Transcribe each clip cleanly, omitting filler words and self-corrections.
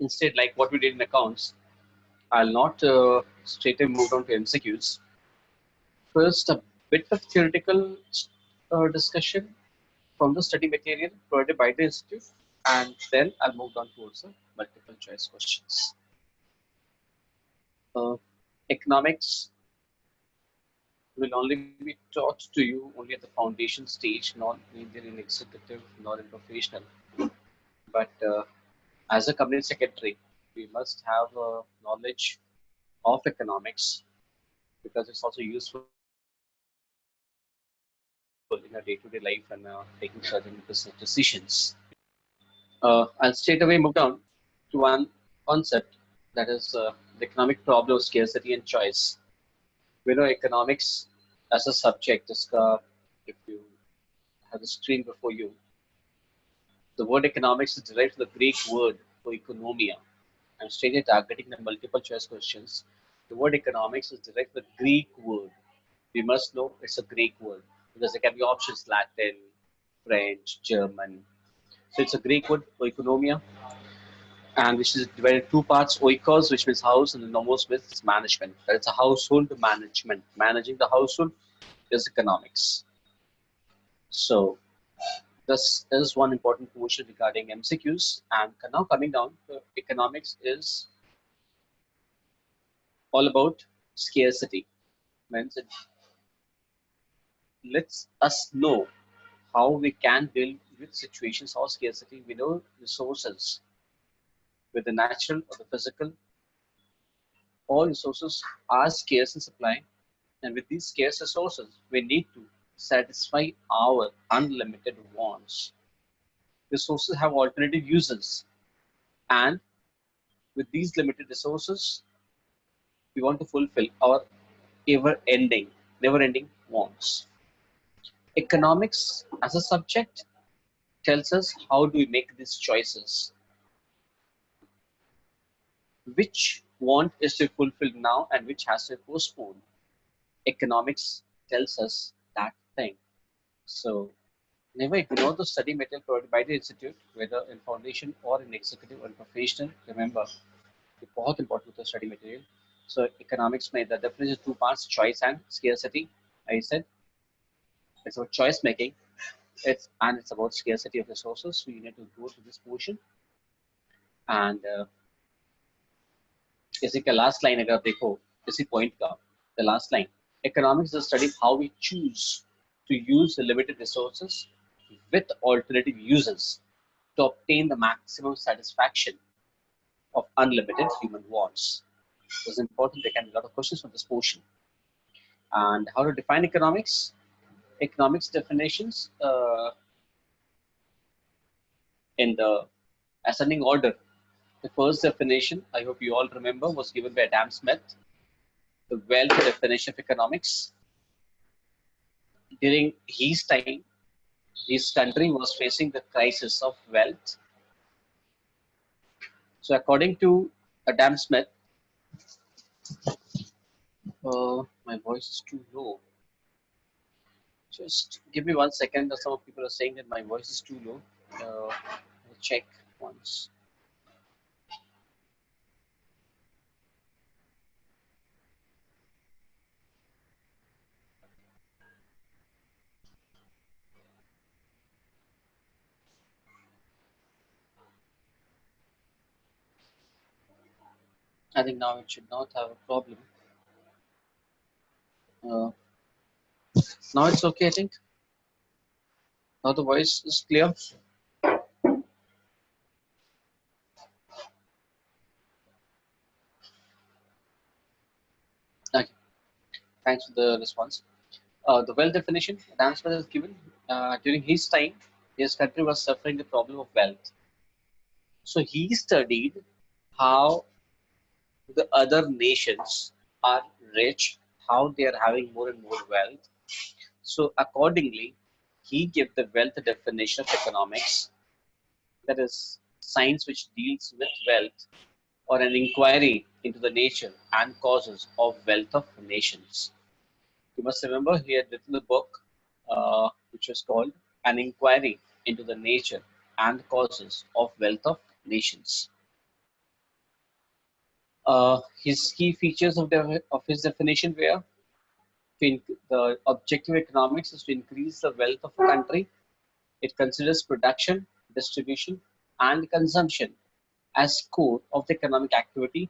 Instead, like what we did in accounts, I'll not straight away move on to MCQs. First, a bit of theoretical discussion from the study material provided by the institute, and then I'll move on towards the multiple choice questions. Economics will only be taught to you only at the foundation stage, not neither in executive nor in professional. But as a company secretary, we must have knowledge of economics because it's also useful in our day-to-day life and taking certain business decisions. I'll straight away move down to one concept, that is the economic problem of scarcity and choice. We know economics as a subject. If you have the screen before you, the word economics is derived from the Greek word for economia. I'm straight targeting the multiple choice questions. The word economics is derived from the Greek word. We must know it's a Greek word because there can be options Latin, French, German. So it's a Greek word for economia, and which is divided in two parts: oikos, which means house, and the nomos, which is management. That it's a household management. Managing the household is economics. So this is one important portion regarding MCQs. And now coming down to economics is all about scarcity. Means it lets us know how we can deal with situations of scarcity. We know resources, with the natural or the physical. All resources are scarce in supply, and with these scarce resources, we need to satisfy our unlimited wants. Resources have alternative uses, and with these limited resources, we want to fulfill our never-ending wants. Economics as a subject tells us how do we make these choices. Which want is to be fulfilled now and which has to be postponed. Economics tells us that thing. So never ignore the study material provided by the institute, whether in foundation or in executive or in professional. Remember, it's बहुत important the study material. So economics made the definition two parts: choice and scarcity. I said it's about choice making. It's about scarcity of resources. So you need to go to this portion. And इसी का last line अगर आप देखो इसी point का the last line, economics is a study of how we choose to use the limited resources with alternative uses to obtain the maximum satisfaction of unlimited human wants. It's important. There can be a lot of questions from this portion. And how to define economics? Economics definitions in the ascending order. The first definition, I hope you all remember, was given by Adam Smith, the wealth definition of economics. During his time, his country was facing the crisis of wealth. So according to Adam Smith, my voice is too low. Just give me 1 second. Some people are saying that my voice is too low. I'll check once. I think now it should not have a problem. Now it's okay, I think. Now the voice is clear. Okay, thanks for the response. The wealth definition Adam Smith has given during his time, his country was suffering the problem of wealth. So he studied how the other nations are rich, how they are having more and more wealth. So accordingly, he gave the wealth definition of economics, that is science which deals with wealth or an inquiry into the nature and causes of wealth of nations. You must remember he had written a book which was called An Inquiry into the Nature and Causes of Wealth of Nations. His key features of his definition were the objective of economics is to increase the wealth of a country. It considers production, distribution, and consumption as core of the economic activity.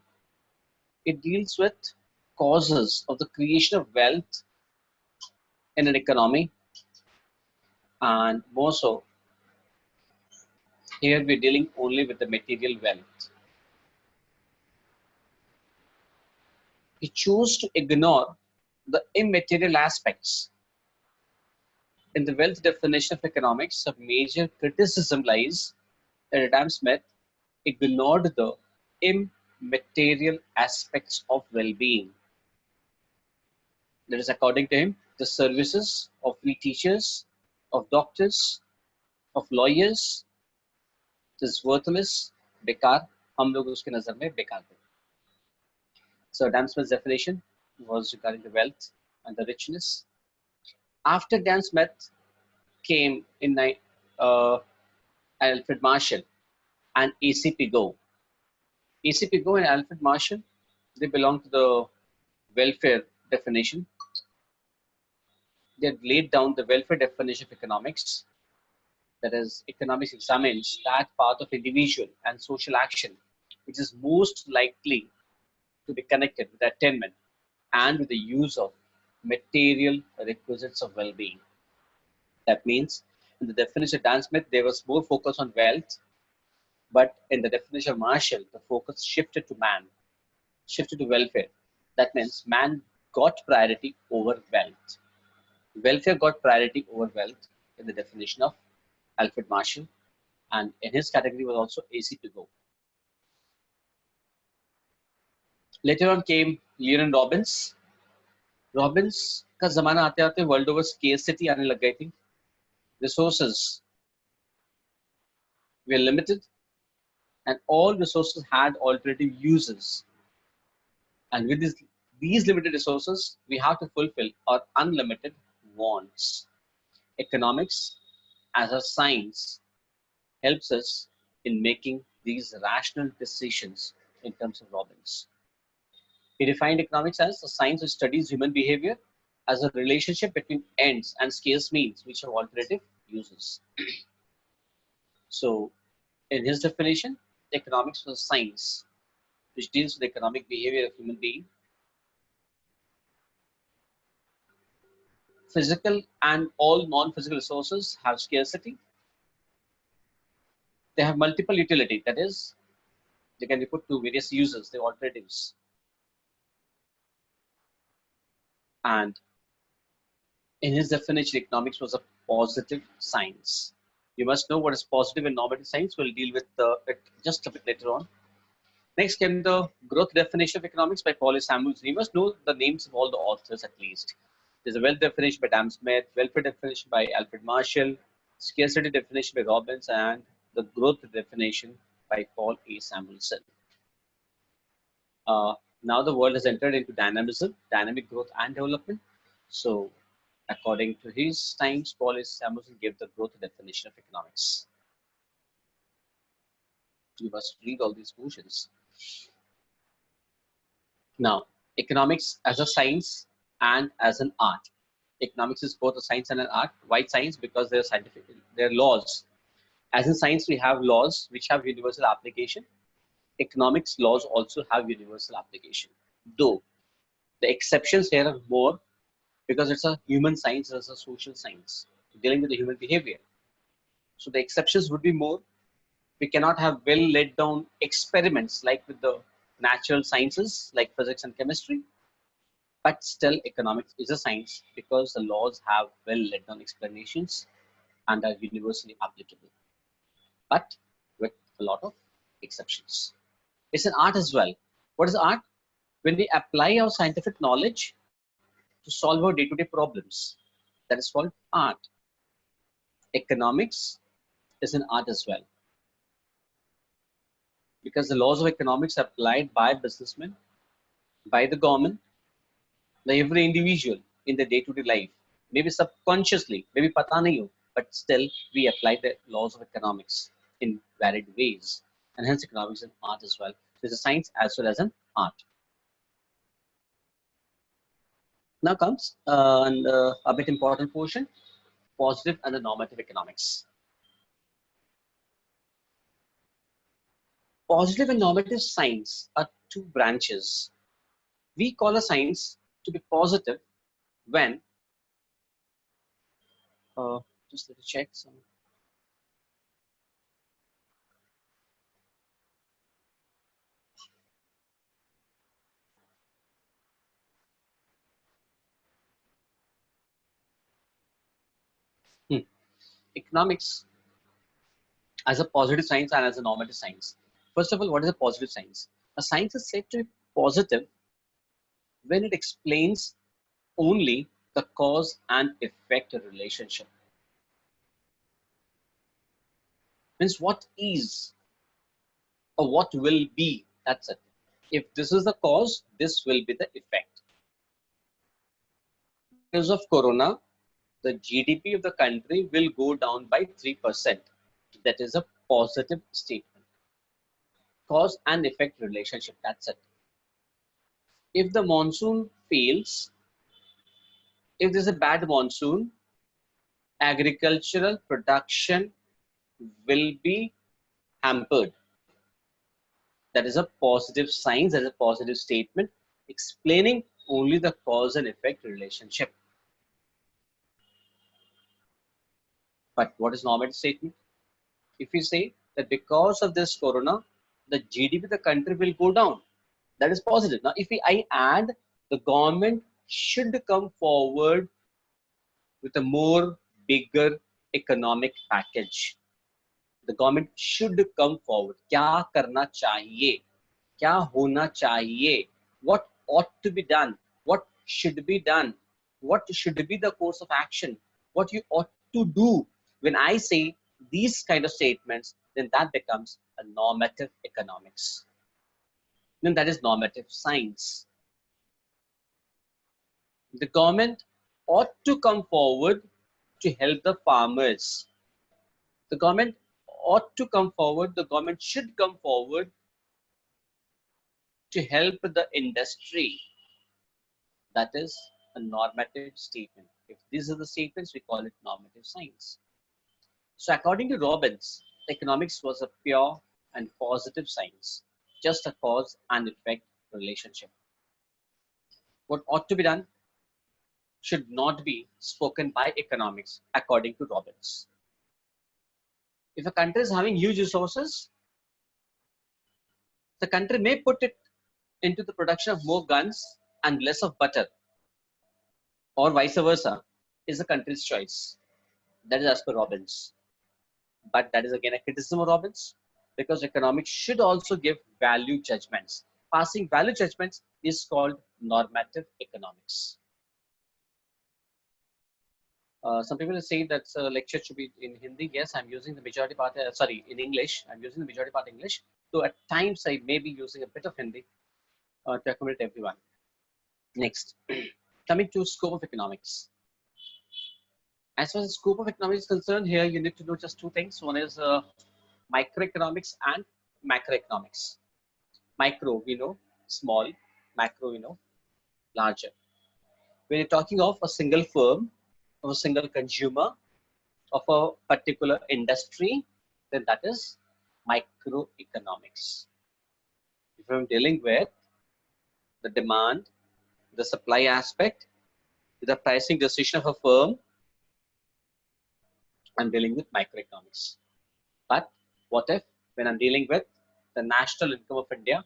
It deals with causes of the creation of wealth in an economy, and more so, here we're dealing only with the material wealth. He chose to ignore the immaterial aspects. In the wealth definition of economics, a major criticism lies that Adam Smith ignored the immaterial aspects of well-being. That is, according to him, the services of free teachers, of doctors, of lawyers is worthless, बेकार, हम लोग उसके नजर में बेकार थे. So Adam Smith's definition was regarding the wealth and the richness. After Adam Smith came in Alfred Marshall and A.C.P. Go. A.C.P. Go and Alfred Marshall, they belong to the welfare definition. They had laid down the welfare definition of economics. That is, economics examines that part of individual and social action which is most likely to be connected with attainment and with the use of material requisites of well-being. That means, in the definition of Dan Smith, there was more focus on wealth, but in the definition of Marshall, the focus shifted to man, shifted to welfare. That means man got priority over wealth. Welfare got priority over wealth in the definition of Alfred Marshall, and in his category was also A.C.P. Go. Later on came Leon Robbins. Robbins का ज़माना आते आते world over scarcity आने लग गई थी. Resources were limited, and all resources had alternative uses. And with these limited resources, we have to fulfill our unlimited wants. Economics, as a science, helps us in making these rational decisions in terms of Robbins. He defined economics as a science which studies human behavior as a relationship between ends and scarce means which have alternative uses. So, in his definition, economics was a science which deals with the economic behavior of human being. Physical and all non-physical resources have scarcity. They have multiple utility. That is, they can be put to various uses, the alternatives. And in his definition, economics was a positive science. You must know what is positive and normative science. We'll deal with it just a bit later on. Next came the growth definition of economics by Paul Samuelson. You must know the names of all the authors at least. There's a wealth definition by Adam Smith, welfare definition by Alfred Marshall, scarcity definition by Robbins, and the growth definition by Paul A. Samuelson. Now the world has entered into dynamism, dynamic growth and development. So according to his times, Paul A. Samuelson gave the growth definition of economics. You must read all these portions. Now, economics as a science and as an art. Economics is both a science and an art. Why science? Because they're scientific, they're laws. As in science, we have laws which have universal application. Economics laws also have universal application. Though the exceptions here are more because it's a human science, it's a social science dealing with the human behavior. So the exceptions would be more. We cannot have well laid down experiments like with the natural sciences like physics and chemistry. But still, economics is a science because the laws have well laid down explanations and are universally applicable, but with a lot of exceptions. It's an art as well. What is art? When we apply our scientific knowledge to solve our day-to-day problems, that is called art. Economics is an art as well, because the laws of economics are applied by businessmen, by the government, by every individual in their day-to-day life. Maybe subconsciously, maybe pata nahi ho, but still we apply the laws of economics in varied ways. And hence economics is an art as well. It's a science as well as an art. Now comes a bit important portion, positive and the normative economics. Positive and normative science are two branches. We call a science to be positive when, just let me check some. Economics as a positive science and as a normative science. First of all, what is a positive science? A science is said to be positive when it explains only the cause and effect relationship. Means what is or what will be, that's it. If this is the cause, this will be the effect. Because of corona, the GDP of the country will go down by 3%. That is a positive statement. Cause and effect relationship, that's it. If the monsoon fails, if there's a bad monsoon, agricultural production will be hampered. That is a positive sign, that is a positive statement explaining only the cause and effect relationship. But what is normative statement? If we say that because of this corona, the GDP of the country will go down, that is positive. Now, if I add the government should come forward with a more bigger economic package. The government should come forward. क्या करना चाहिए? क्या होना चाहिए? What ought to be done? What should be done? What should be the course of action? What you ought to do? When I say these kind of statements, then that becomes a normative economics. Then that is normative science. The government ought to come forward to help the farmers. The government ought to come forward, the government should come forward to help the industry. That is a normative statement. If these are the statements, we call it normative science. So according to Robbins, economics was a pure and positive science, just a cause and effect relationship. What ought to be done should not be spoken by economics, according to Robbins. If a country is having huge resources, the country may put it into the production of more guns and less of butter, or vice versa, is the country's choice. That is as per Robbins. But that is again a criticism of Robbins, because economics should also give value judgments. Passing value judgments is called normative economics. Some people say that lecture should be in Hindi. Yes, I'm using the majority part, in English. I'm using the majority part English. So at times I may be using a bit of Hindi to accommodate everyone. Next, coming to scope of economics. As far as the scope of economics is concerned, here you need to know just two things. One is microeconomics and macroeconomics. Micro, we know, small. Macro, we know, larger. When you're talking of a single firm, of a single consumer, of a particular industry, then that is microeconomics. If I'm dealing with the demand, the supply aspect, the pricing decision of a firm, I'm dealing with microeconomics. But what if when I'm dealing with the national income of India,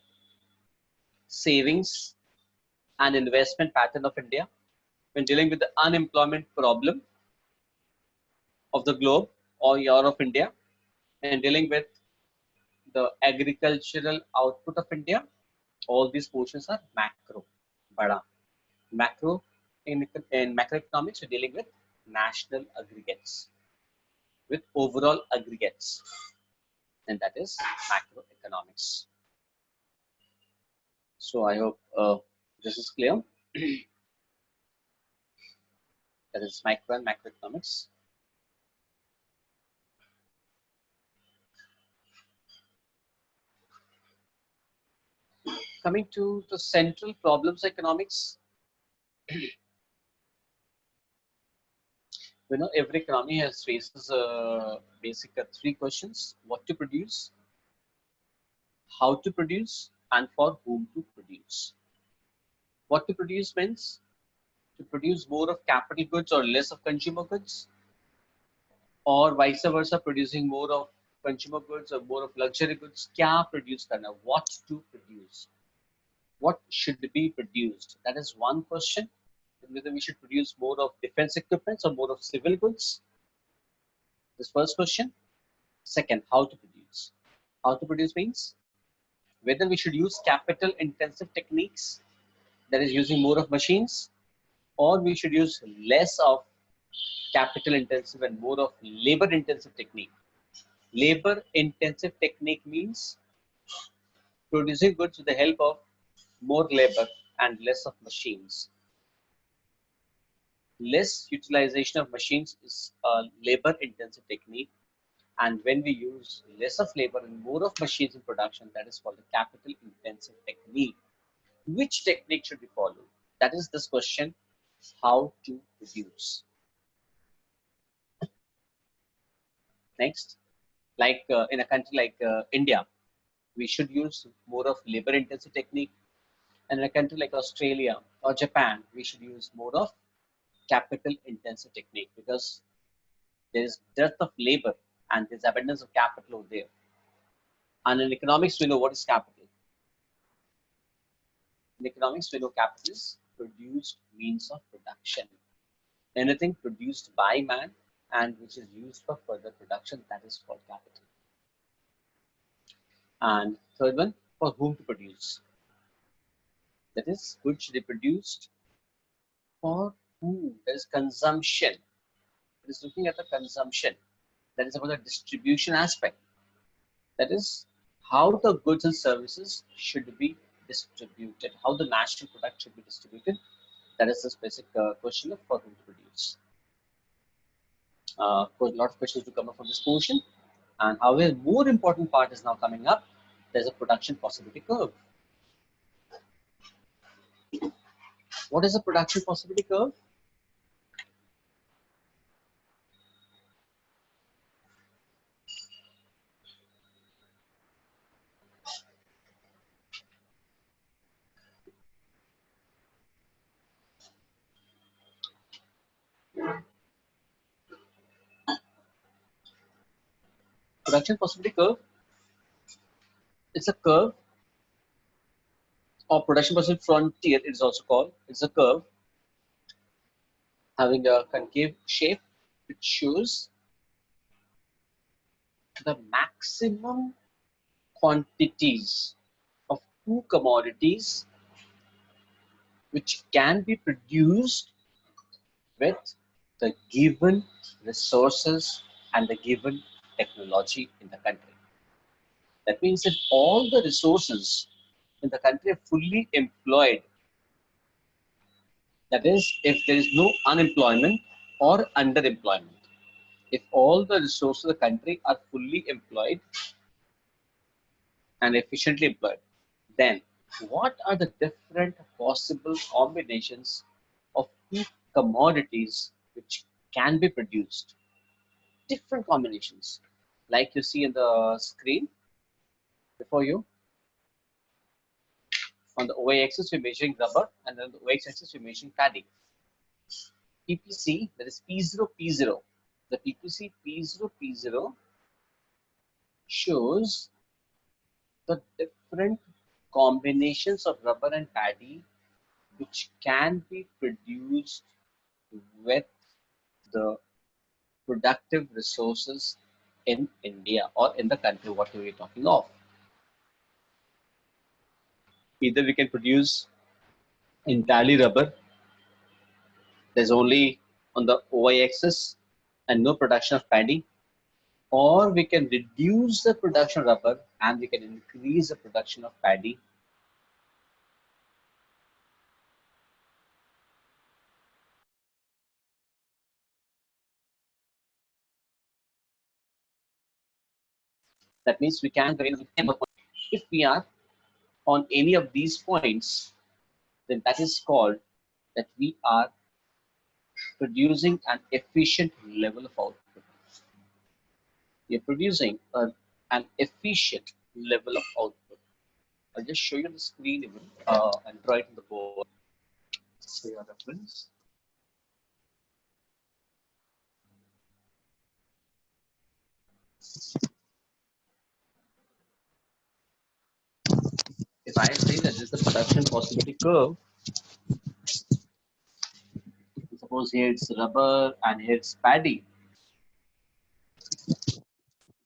savings and investment pattern of India, when dealing with the unemployment problem of the globe or of India, and dealing with the agricultural output of India, all these portions are macro, bada. Macro in macroeconomics, we're dealing with national aggregates, with overall aggregates, and that is macroeconomics. So I hope this is clear. That is micro and macroeconomics. Coming to the central problems of economics, every economy has faces basic three questions: what to produce, how to produce, and for whom to produce. What to produce means to produce more of capital goods or less of consumer goods, or vice versa, producing more of consumer goods or more of luxury goods. क्या produce करना? What to produce? What should be produced? That is one question. Whether we should produce more of defense equipment or more of civil goods. This first question. Second, how to produce? How to produce means whether we should use capital intensive techniques, that is using more of machines, or we should use less of capital intensive and more of labor intensive technique. Labor intensive technique means producing goods with the help of more labor and less of machines. Less utilization of machines is a labor intensive technique, and when we use less of labor and more of machines in production, that is called the capital intensive technique. Which technique should we follow? That is this question: how to produce. Next, like in a country like India, we should use more of labor intensive technique, and in a country like Australia or Japan, we should use more of capital intensive technique, because there is dearth of labor and there's abundance of capital over there. And in economics, we know what is capital. In economics, we know capital is produced means of production. Anything produced by man and which is used for further production, that is called capital. And third one, for whom to produce. That is, goods should be produced for whom? There is consumption. It is looking at the consumption. That is about the distribution aspect. That is how the goods and services should be distributed, how the national product should be distributed. That is the basic question of for whom to produce. A lot of questions to come up from this portion. And however, more important part is now coming up. There's a production possibility curve. What is a production possibility curve? Production possibility curve. It's a curve, or production possibility frontier, it is also called. It's a curve having a concave shape, which shows the maximum quantities of two commodities which can be produced with the given resources and the given technology in the country. That means that all the resources in the country are fully employed. That is, if there is no unemployment or underemployment. If all the resources of the country are fully employed and efficiently employed, then what are the different possible combinations of two commodities which can be produced? Different combinations, like you see in the screen before you. On the OY axis, we're measuring rubber, and on the OX axis, we're measuring paddy. PPC, that is P0, P0. The PPC P0, P0 shows the different combinations of rubber and paddy which can be produced with the productive resources in India or in the country, what we are talking of. Either we can produce entirely rubber, there's only on the OY axis and no production of paddy, or we can reduce the production of rubber and we can increase the production of paddy. That means we can, if we are on any of these points, then that is called that we are producing an efficient level of output. We are producing an efficient level of output. I'll just show you the screen even and draw it on the board. So your reference. If I say that this is the production possibility curve, suppose here it's rubber and here it's paddy,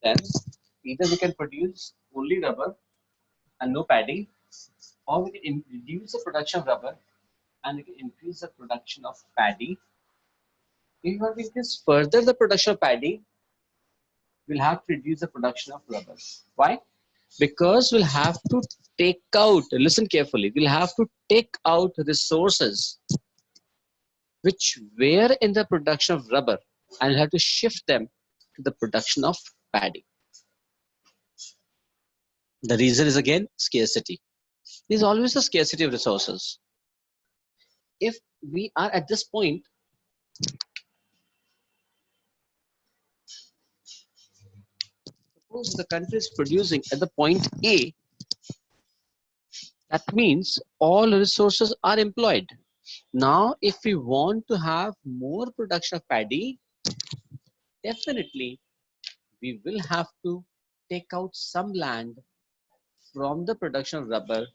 then either we can produce only rubber and no paddy, or we can reduce the production of rubber and we can increase the production of paddy. If we want to increase further the production of paddy, we'll have to reduce the production of rubber. Why? Because we'll have to take out, listen carefully, we'll have to take out resources which were in the production of rubber and we'll have to shift them to the production of paddy. The reason is again scarcity. There's always a scarcity of resources. If we are at this point, suppose the country is producing at the point A, that means all resources are employed. Now, if we want to have more production of paddy, definitely we will have to take out some land from the production of rubber.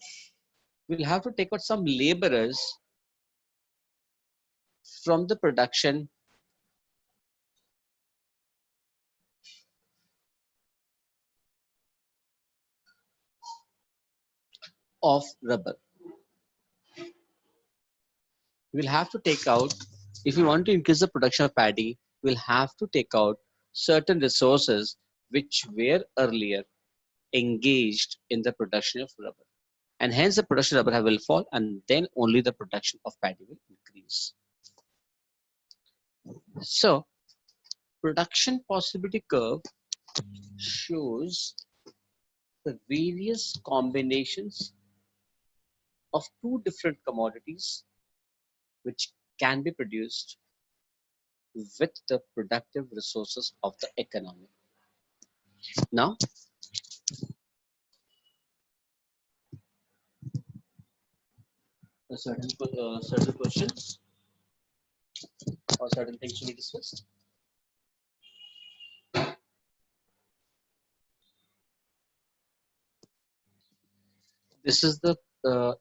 We'll have to take out some laborers from the production of rubber. We'll have to take out, if we want to increase the production of paddy, we'll have to take out certain resources which were earlier engaged in the production of rubber. And hence the production of rubber will fall and then only the production of paddy will increase. So, production possibility curve shows the various combinations of two different commodities which can be produced with the productive resources of the economy. Now, certain questions or certain things to be discussed. This is the,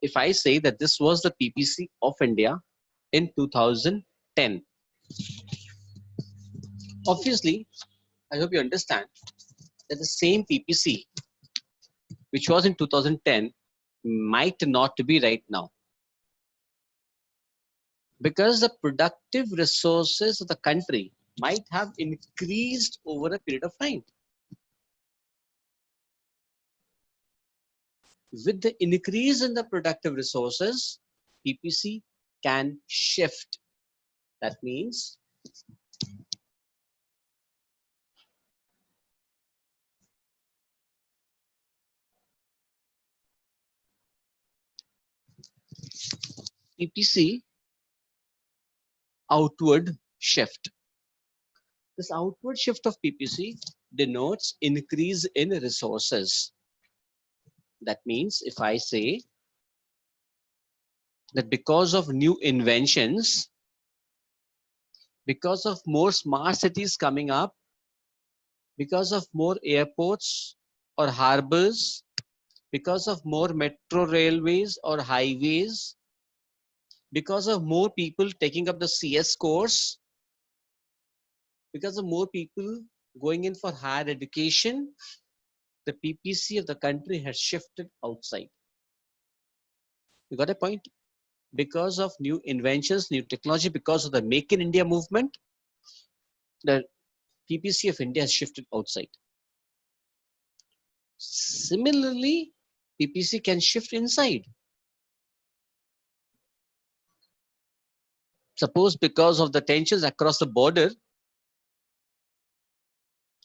if I say that this was the PPC of India in 2010. Obviously, I hope you understand that the same PPC which was in 2010 might not be right now. Because the productive resources of the country might have increased over a period of time. With the increase in the productive resources, PPC can shift. That means PPC outward shift. This outward shift of PPC denotes increase in resources. That means if I say that because of new inventions, because of more smart cities coming up, because of more airports or harbors, because of more metro railways or highways, because of more people taking up the CS course, because of more people going in for higher education, the PPC of the country has shifted outside. You got a point? Because of new inventions, new technology, because of the Make in India movement, the PPC of India has shifted outside. Similarly, PPC can shift inside. Suppose because of the tensions across the border,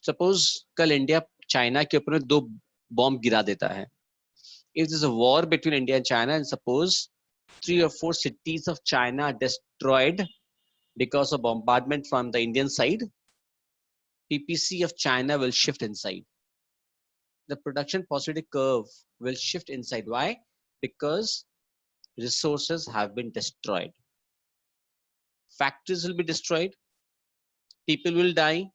suppose कल India China के ऊपर में 2 bomb गिरा देता है, If there's a war between India and China, and suppose 3 or 4 cities of China are destroyed because of bombardment from the Indian side, PPC of China will shift inside. The production possibility curve will shift inside. Why? Because resources have been destroyed. Factories will be destroyed. People will die.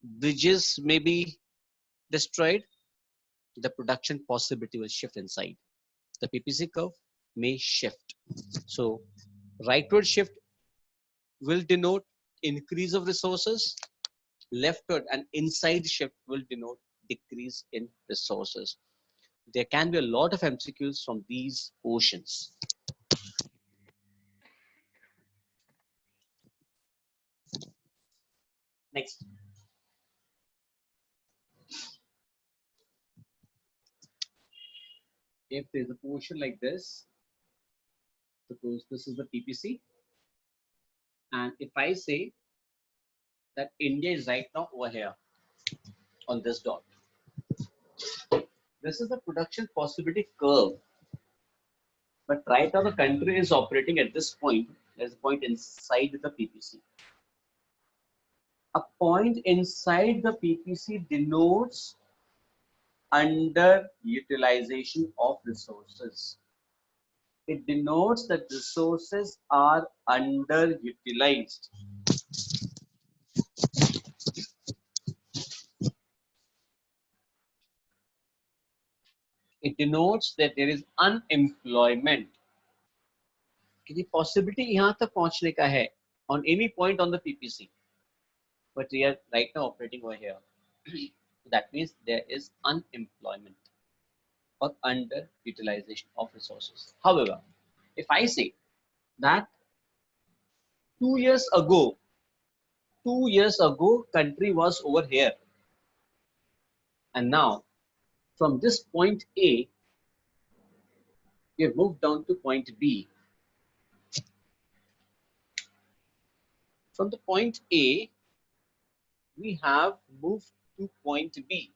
Bridges may be destroyed. The production possibility will shift inside. The PPC curve may shift. So rightward shift will denote increase of resources. Leftward and inside shift will denote decrease in resources. There can be a lot of MCQs from these portions. Next. If there's a portion like this, suppose this is the PPC, and if I say that India is right now over here on this dot, this is the production possibility curve. But right now the country is operating at this point. There's a point inside the PPC. A point inside the PPC denotes underutilization of resources. It denotes that resources are underutilized. It denotes that there is unemployment. कि possibility यहाँ तक पहुँचने का है on any point on the PPC, but we are right now operating over here. That means there is unemployment or underutilization of resources. However, if I say that 2 years ago, country was over here, and now from this point A, we have moved down to point B. From the point A, we have moved to point B.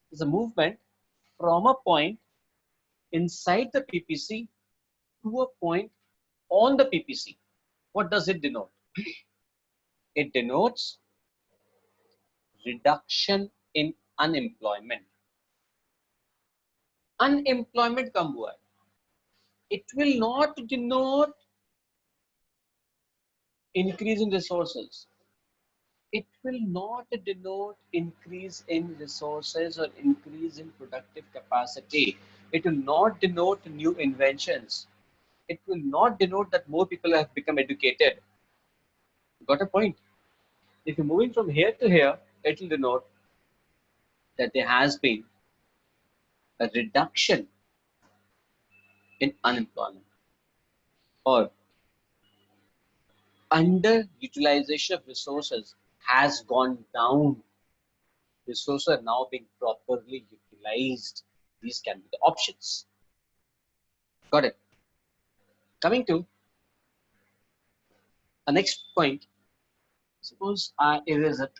There's a movement from a point inside the PPC to a point on the PPC. What does it denote? It denotes reduction in unemployment. Unemployment कम हुआ है. It will not denote increase in resources. It will not denote increase in resources or increase in productive capacity. It will not denote new inventions. It will not denote that more people have become educated. Got a point? If you're moving from here to here, it will denote that there has been a reduction in unemployment or underutilization of resources has gone down. Resources are now being properly utilized. These can be the options. Got it? Coming to the next point. Suppose I erase it.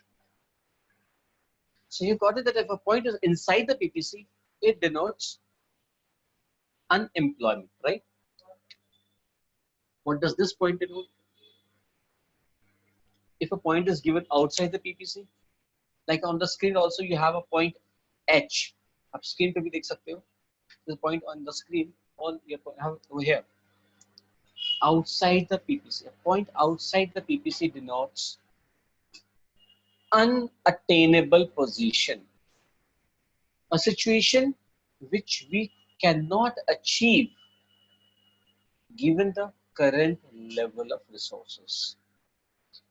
So you got it that if a point is inside the PPC, it denotes unemployment, right? What does this point denote? If a point is given outside the PPC, like on the screen also you have a point H. आप screen पे भी देख सकते हो. There's a point on the screen on your have over here. Outside the PPC, a point outside the PPC denotes unattainable position. A situation which we cannot achieve given the current level of resources.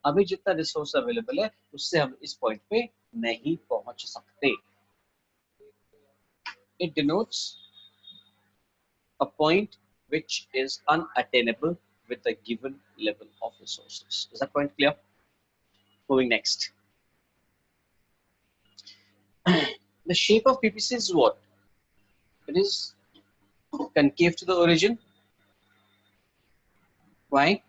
अभी जितना resource available है उससे हम इस point पे नहीं पहुंच सकते. It denotes a point which is unattainable with a given level of resources. Is that point clear? Moving next. The shape of PPC is what? It is concave to the origin. Why?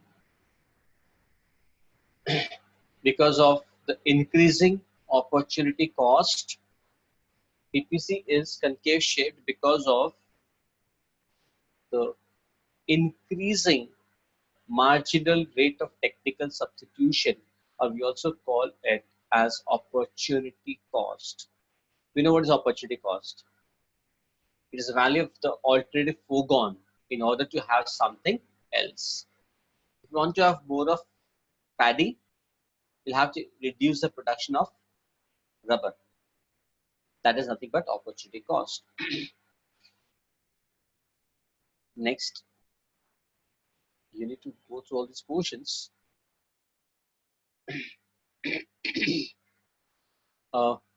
Because of the increasing opportunity cost PPC is concave shaped because of the increasing marginal rate of technical substitution, or we also call it as opportunity cost. We know what is opportunity cost. It is the value of the alternative foregone in order to have something else. If you want to have more of paddy, you'll have to reduce the production of rubber. That is nothing but opportunity cost. Next, you need to go through all these portions.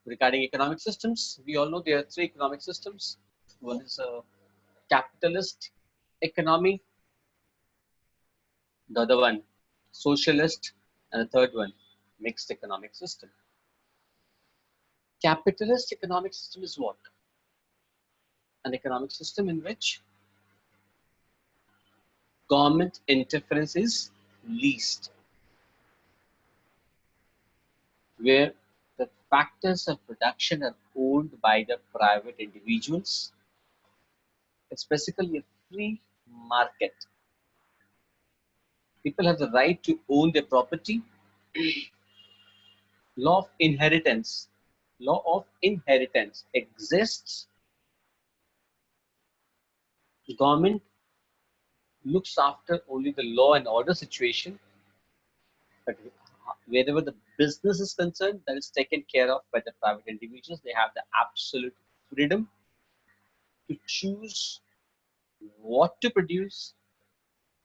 Regarding economic systems, we all know there are three economic systems. One is a capitalist economy, the other one socialist, and the third one mixed economic system. Capitalist economic system is what? An economic system in which government interference is least, where the factors of production are owned by the private individuals. It's basically a free market. People have the right to own their property. Law of inheritance. Law of inheritance exists. The government looks after only the law and order situation, but wherever the business is concerned, that is taken care of by the private individuals. They have the absolute freedom to choose what to produce,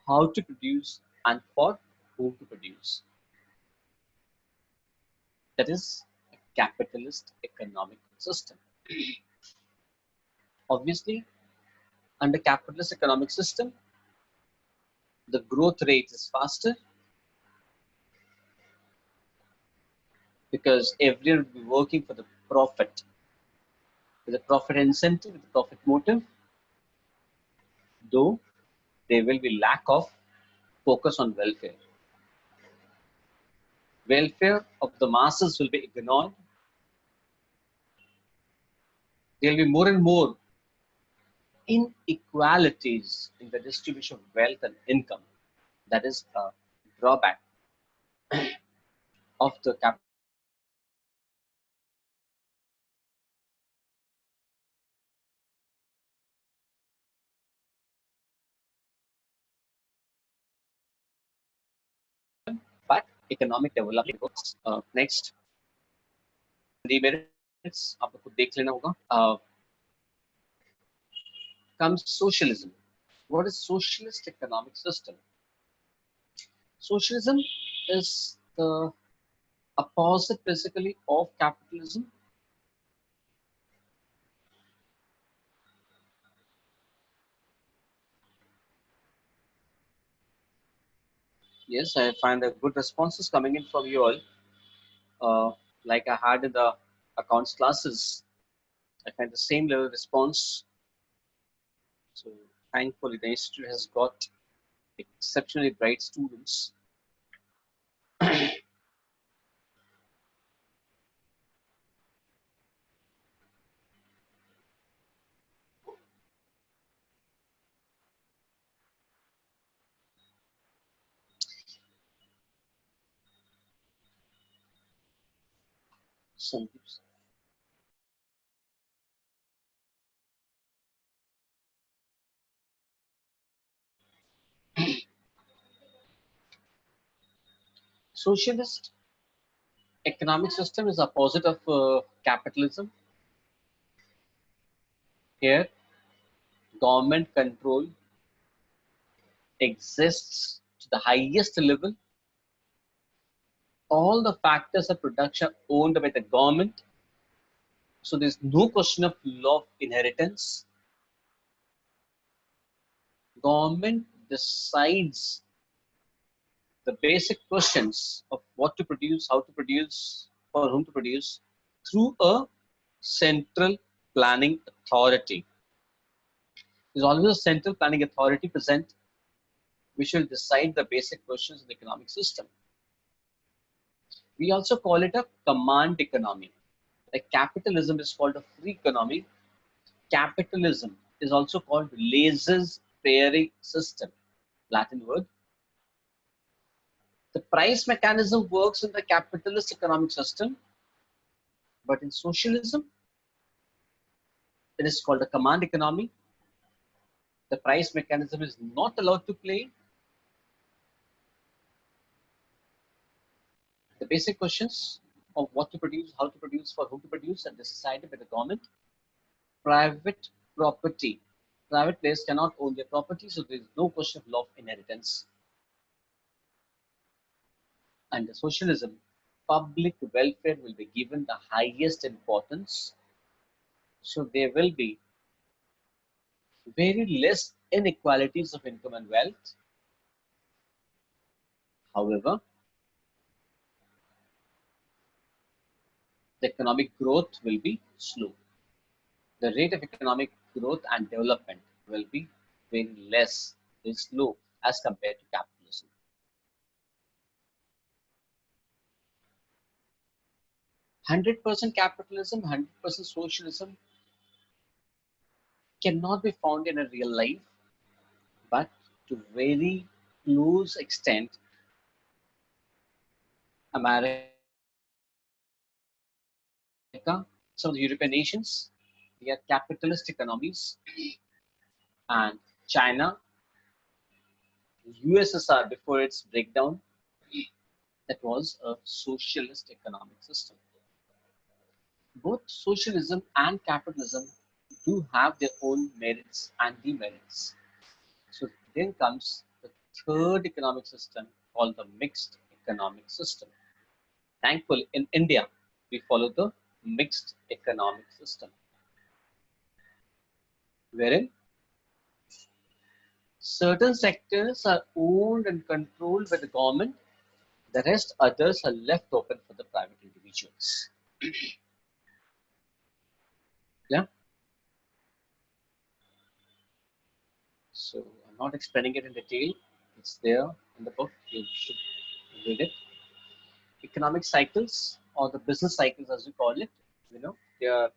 how to produce, and for whom to produce. That is a capitalist economic system. Obviously, under capitalist economic system, the growth rate is faster because everyone will be working for the profit, with a profit incentive, with a profit motive, though there will be lack of focus on welfare. Welfare of the masses will be ignored. There will be more and more inequalities in the distribution of wealth and income. That is a drawback of the capitalist but economic development works. Next 3 minutes आपको खुद देख लेना होगा. Comes socialism. What is socialist economic system? Socialism is the opposite basically of capitalism. Yes, I find a good responses coming in from you all. Like I had in the accounts classes, I find the same level of response. So thankfully, the institute has got exceptionally bright students. Sandeep. Socialist economic system is opposite of capitalism. Here, government control exists to the highest level. All the factors of production owned by the government. So there's no question of law of inheritance. Government decides the basic questions of what to produce, how to produce, for whom to produce through a central planning authority. There's always a central planning authority present which will decide the basic questions of the economic system. We also call it a command economy. Like capitalism is called a free economy. Capitalism is also called laissez-faire system, Latin word. The price mechanism works in the capitalist economic system, but in socialism, it is called a command economy. The price mechanism is not allowed to play. The basic questions of what to produce, how to produce, for whom to produce are decided by the government. Private property. Private players cannot own their property, so there is no question of law of inheritance. Under socialism, public welfare will be given the highest importance. So there will be very less inequalities of income and wealth. However, the economic growth will be slow. The rate of economic growth and development will be very less, very slow as compared to capitalism. 100% capitalism, 100% socialism cannot be found in a real life, but to very close extent, America, some of the European nations, they are capitalist economies, and China, USSR before its breakdown, that was a socialist economic system. Both socialism and capitalism do have their own merits and demerits. So then comes the third economic system called the mixed economic system. Thankfully, in India, we follow the mixed economic system, wherein certain sectors are owned and controlled by the government, the rest others are left open for the private individuals. Yeah. So I'm not explaining it in detail. It's there in the book. You should read it. Economic cycles or the business cycles, as we call it, they are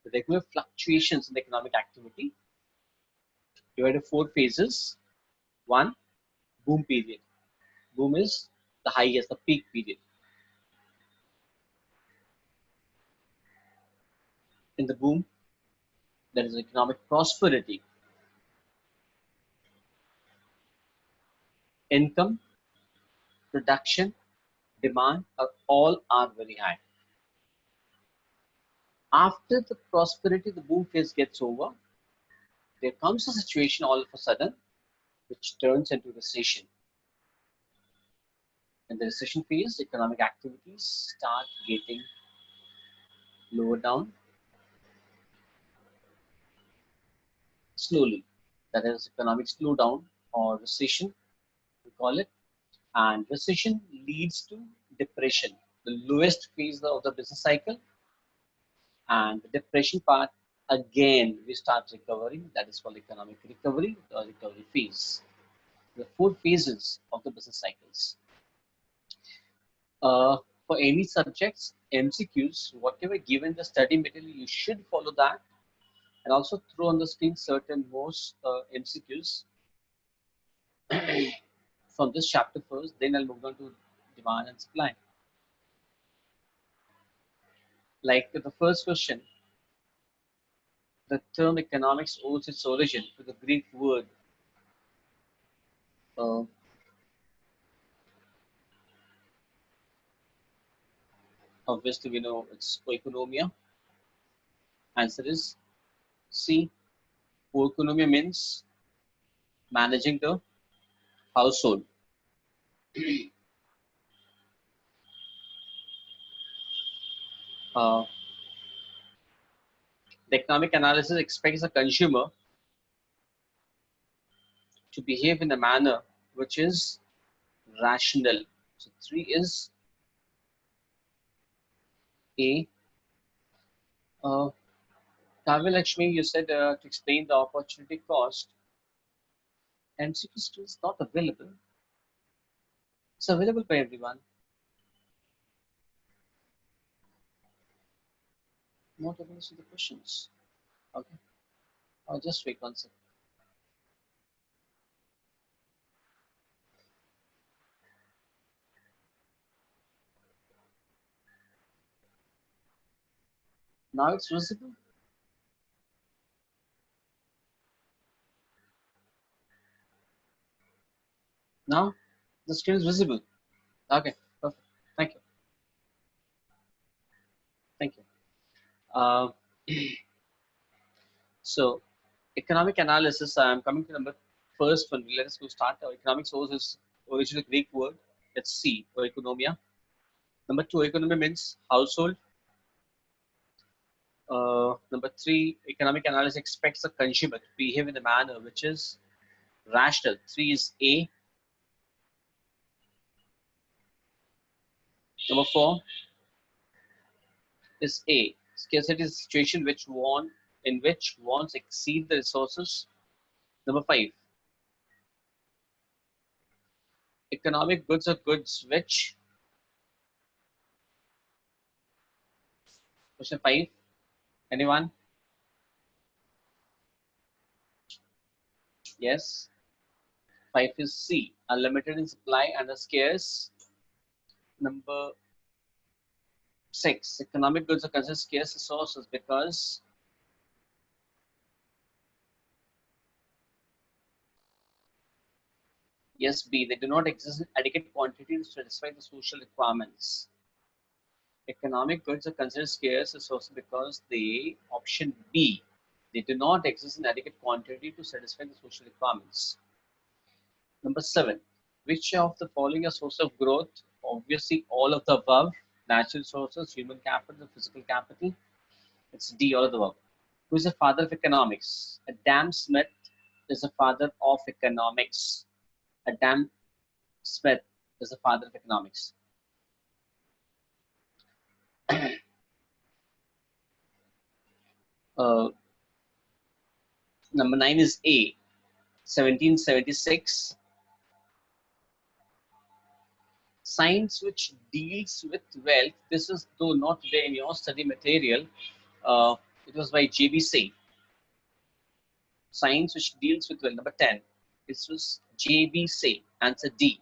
the regular fluctuations in the economic activity divided into four phases. One, boom period. Boom is the highest, the peak period. In the boom, there is economic prosperity. Income, production, demand are very high. After the prosperity, the boom phase gets over, there comes a situation all of a sudden which turns into recession. In the recession phase, economic activities start getting lower down slowly. That is economic slowdown or recession, we call it. And recession leads to depression, the lowest phase of the business cycle. And the depression part, again, we start recovering. That is called economic recovery or recovery phase. The four phases of the business cycles. For any subjects, MCQs, whatever given the study material, you should follow that. And also throw on the screen certain most MCQs from this chapter first, then I'll move on to demand and supply. Like the first question, the term economics owes its origin to the Greek word uh, obviously we know it's oikonomia. Answer is C. Oikonomia means managing the household. Uh, the economic analysis expects a consumer to behave in a manner which is rational. So 3 is A. Kavya Lakshmi, you said to explain the opportunity cost. MCQ still is not available. It's available by everyone. Not able to see the questions. Okay. Just wait one second. Now it's visible. Now the screen is visible. Okay. Perfect. Thank you. Thank you. Uh, so economic analysis. I'm coming to number first one. Let us go start. Economic source is original Greek word. Let's see. Economia. Number two, economy means household. Number three, economic analysis expects the consumer to behave in a manner which is rational. Three is A. Number four is A. Scarcity is a situation in which wants exceed the resources. Number five, economic goods are goods which. Question five. Anyone? Yes. Five is C. Unlimited in supply and are scarce. Number six. Economic goods are considered scarce resources because. Yes, B. They do not exist in adequate quantity to satisfy the social requirements. Economic goods are considered scarce resources because they, option B, they do not exist in adequate quantity to satisfy the social requirements. Number seven, which of the following are source of growth? Obviously, all of the above. Natural resources, human capital, physical capital. It's D, all of the above. Who is the father of economics? Adam Smith is the father of economics. Adam Smith is the father of economics. uh, Number nine is A, 1776. Science which deals with wealth. This is though not there in your study material. It was by J.B. Say. Science which deals with wealth. Number 10. This was J.B. Say. Answer D.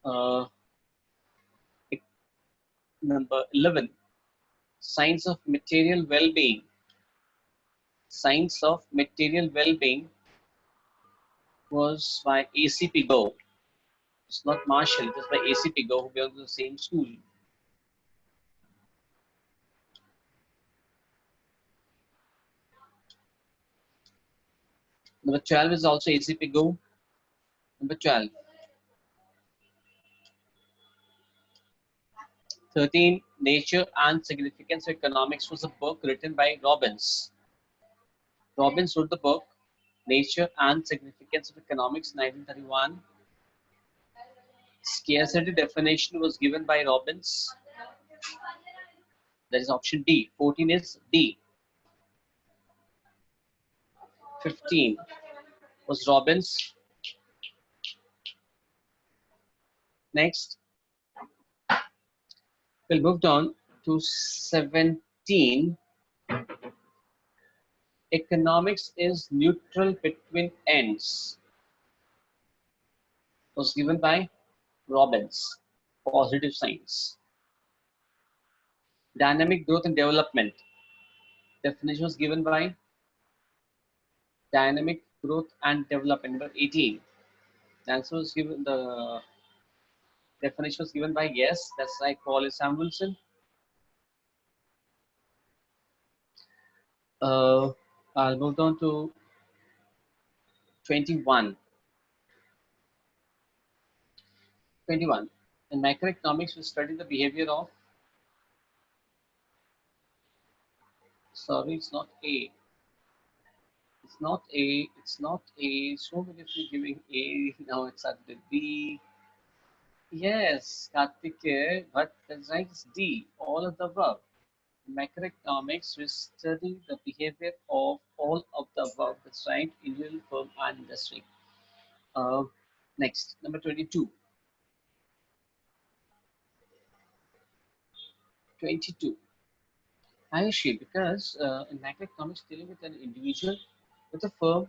Uh, Number 11. Science of material well-being. Science of material well-being was by A.C.P. Go. It's not Marshall. It is by A.C.P. Go, who belongs to the same school. Number 12 is also A.C.P. Go. Number 12. 13. Nature and Significance of Economics was a book written by Robbins. Robbins wrote the book Nature and Significance of Economics, 1931. Scarcity definition was given by Robbins. That is option D. 14 is D. 15 was Robbins. Next, we'll move on to 17. Economics is neutral between ends. Was given by Robbins. Positive science. Dynamic growth and development. Definition was given by dynamic growth and development. Number 18. The answer was given. The definition was given by, yes, that's right, Paul Samuelson. I'll move on to 21. 21. In macroeconomics, we study the behavior of. Sorry, it's not A. It's not A. It's not A. So many people giving A. Now it's at the B. Yes, Karthike, but that's right, it's D. All of the above. Macroeconomics, we study the behavior of all of the above. That's right, individual, firm, and industry. Uh, Next, number 22. 22. Ayushi, because in macroeconomics, dealing with an individual, with a firm,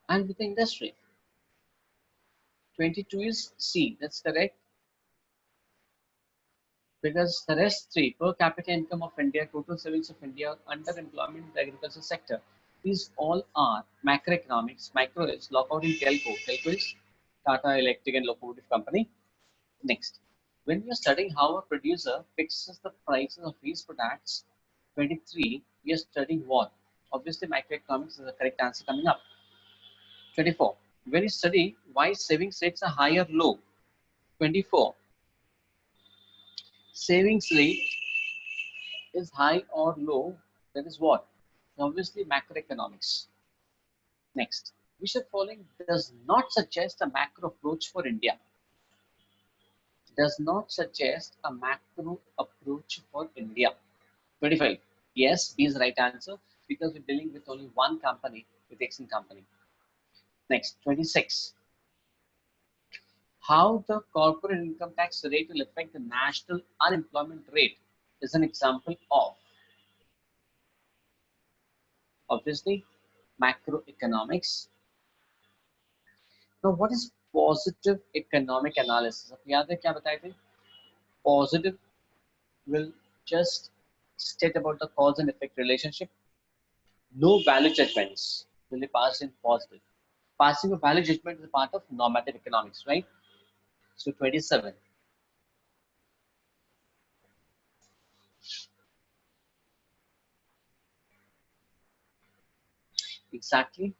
and with the industry. 22 is C. That's correct. Because the rest three, per capita income of India, total savings of India, underemployment in the agriculture sector, these all are macroeconomics. Micro is lockout in telco. Telco is Tata Electric and Locomotive Company. Next, when we are studying how a producer fixes the prices of his products, 23, we are studying what? Obviously, macroeconomics is the correct answer coming up. 24, when you study why savings rates are high or low, 24, savings rate is high or low, that is what? Obviously, macroeconomics. Next, which of the following does not suggest a macro approach for India? Does not suggest a macro approach for India. 25. Yes, B is the right answer because we're dealing with only one company, with Exxon company. Next, 26. How the corporate income tax rate will affect the national unemployment rate is an example of, obviously, macroeconomics. Now, what is positive economic analysis? आप याद है क्या बताए थे? Positive will just state about the cause and effect relationship. No value judgments will be passed in positive. Passing of value judgment is a part of normative economics, right? So 27. Exactly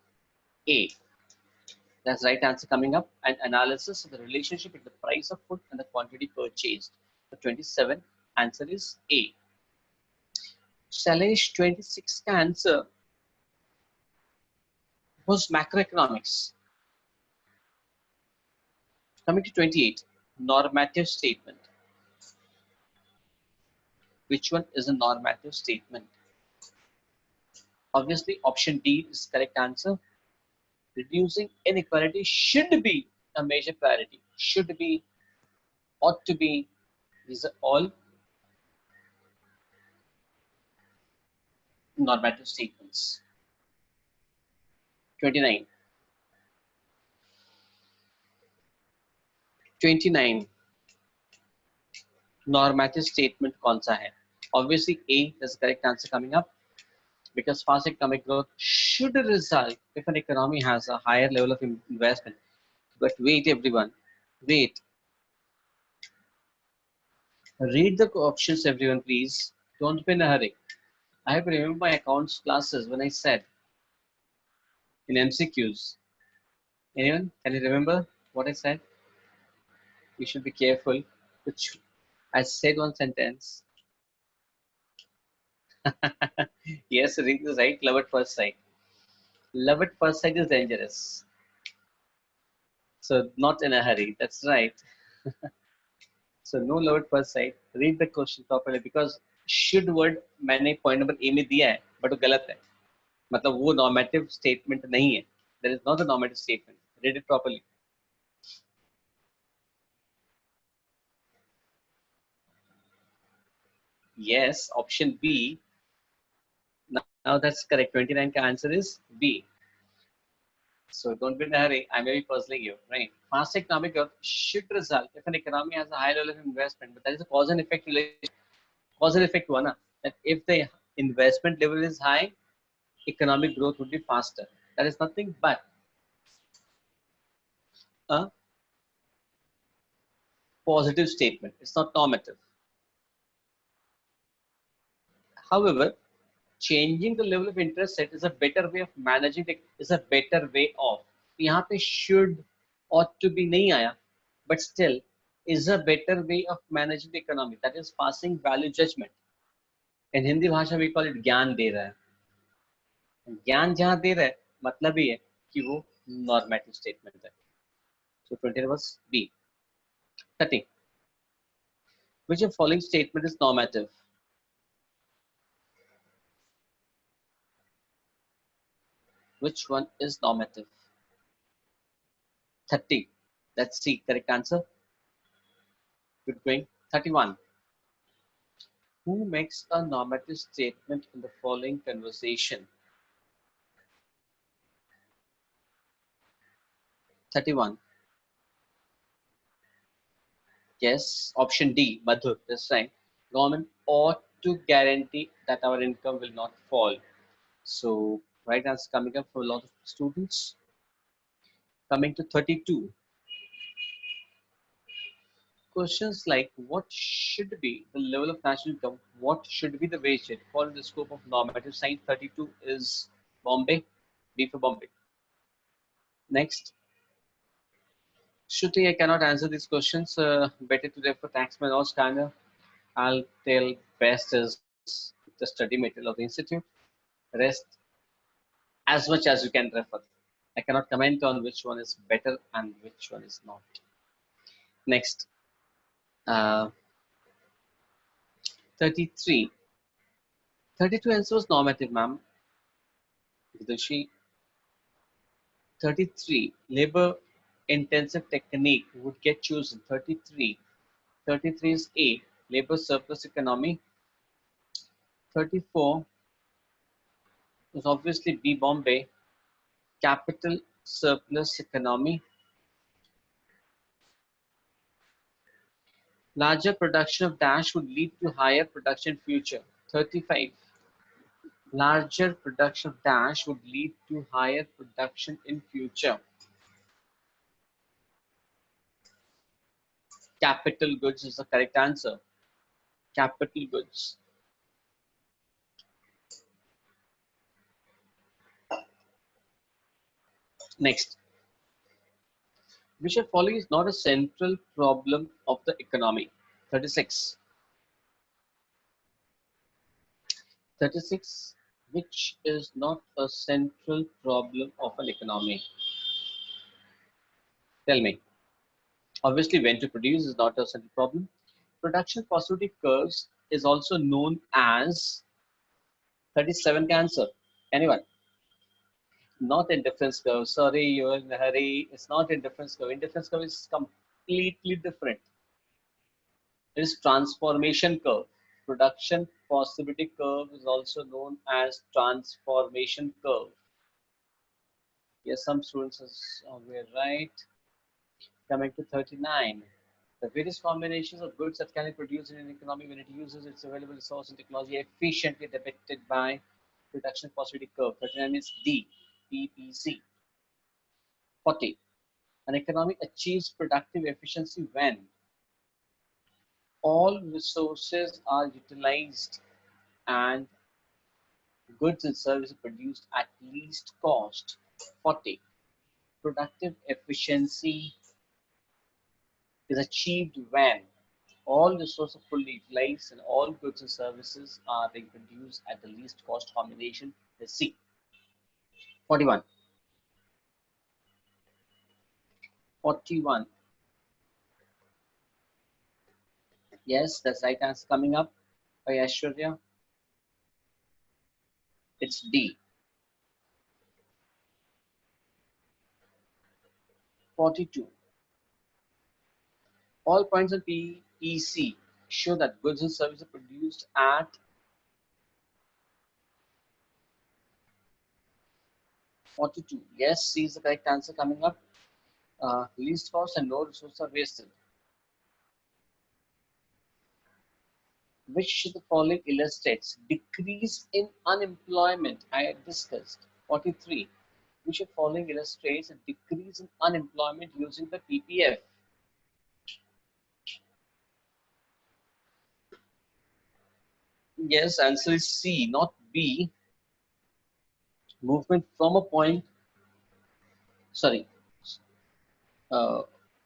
A. That's right answer coming up. An analysis of the relationship between the price of food and the quantity purchased. The 27 answer is A. Shailesh, 26 का answer was macroeconomics. Coming to 28, normative statement. Which one is a normative statement? Obviously, option D is the correct answer. Reducing inequality should be a major priority. Should be, ought to be. These are all normative statements. 29. 29. Normative statement कौन सा है? Obviously, A is the correct answer coming up because fast economic growth should result if an economy has a higher level of investment. But wait, everyone, wait. Read the options, everyone, please. Don't be in a hurry. I have remember my accounts classes when I said in MCQs. Anyone? Can you remember what I said? You should be careful. Which I said one sentence. Yes, read this right. Love at first sight. Love at first sight is dangerous. So not in a hurry. That's right. So no love at first sight. Read the question properly because should word मैंने point number A में दिया है, but वो गलत है. मतलब वो normative statement नहीं है. That is not a normative statement. Read it properly. Yes, option B. Now that's correct. 29 का answer is B. So don't be in a hurry. I may be puzzling you, right? Fast economic growth should result if an economy has a high level of investment, but that is a cause and effect relation. Cause and effect one, that if the investment level is high, economic growth would be faster. That is nothing but a positive statement. It's not normative. However, changing the level of interest rate is a better way of managing it, is a better way of. यहाँ पे should, ought to be नहीं आया, but still is a better way of managing the economy. That is passing value judgment. In Hindi भाषा we call it ज्ञान दे रहा है. ज्ञान जहाँ दे रहा है मतलब ही है कि वो normative statement है. So 20 was B. 30. Which of following statement is normative? Which one is normative? 30. That's C. Correct answer. Good going. 31. Who makes a normative statement in the following conversation? 31. Yes, option D, Madhur, this time. Government ought to guarantee that our income will not fall. So, right answer coming up for a lot of students. Coming to 32. Questions like what should be the level of national income? What should be the wage rate? For the scope of normative science, 32 is Bombay. B for Bombay. Next. Shruti, I cannot answer these questions. Better to refer taxman or scanner. I'll tell best is the study material of the institute. Rest as much as you can refer. I cannot comment on which one is better and which one is not. Next, uh, 33. 32 answer was normative, ma'am. Vidushi. 33. Labor intensive technique would get chosen. 33. 33 is A. Labor surplus economy. 34 is obviously B. Bombay. Capital surplus economy. Larger production of dash would lead to higher production future. 35. Larger production of dash would lead to higher production in future. Capital goods is the correct answer. Capital goods. Next. Which of following is not a central problem of the economy? 36. 36. Which is not a central problem of an economy? Tell me. Obviously, when to produce is not a central problem. Production possibility curves is also known as 37 cancer. Anyone? Not indifference curve. Sorry, you're in a hurry. It's not indifference curve. Indifference curve is completely different. It is transformation curve. Production possibility curve is also known as transformation curve. Yes, some students were right. Coming to 39. The various combinations of goods that can be produced in an economy when it uses its available resource and technology efficiently depicted by production possibility curve. 39 is D, Ppc. 40. An economy achieves productive efficiency when all resources are utilized and goods and services produced at least cost. 40. Productive efficiency is achieved when all resources are fully utilized and all goods and services are being produced at the least cost. Combination is C. 41. 41. Yes, that's right answer coming up by Aishwarya. It's D. 42. All points on PEC show that goods and services are produced at 42. Yes, C is the correct answer coming up. Least cost and no resources are wasted. Which the following illustrates decrease in unemployment? I had discussed. 43. Which the following illustrates a decrease in unemployment using the PPF? Yes, answer is C, not B. Movement from a point, sorry, uh,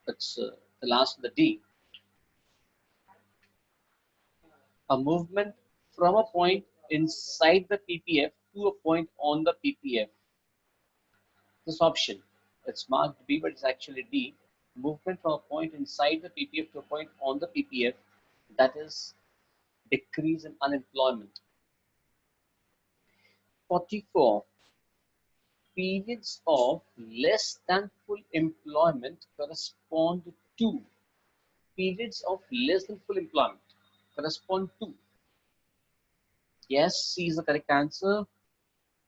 it's the last, the D. A movement from a point inside the PPF to a point on the PPF. This option, it's marked B, but it's actually D. Movement from a point inside the PPF to a point on the PPF, that is decrease in unemployment. 44. Periods of less than full employment correspond to periods of less than full employment correspond to Yes, C is the correct answer.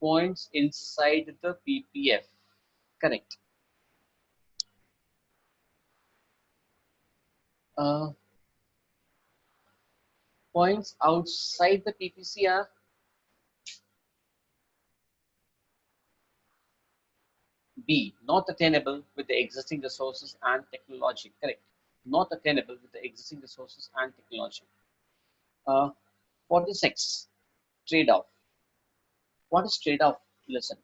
Points inside the PPF. Correct. Uh, Points outside the PPC are B, not attainable with the existing resources and technology. Correct. Not attainable with the existing resources and technology. Uh, 46. Trade-off. What is trade-off? Listen.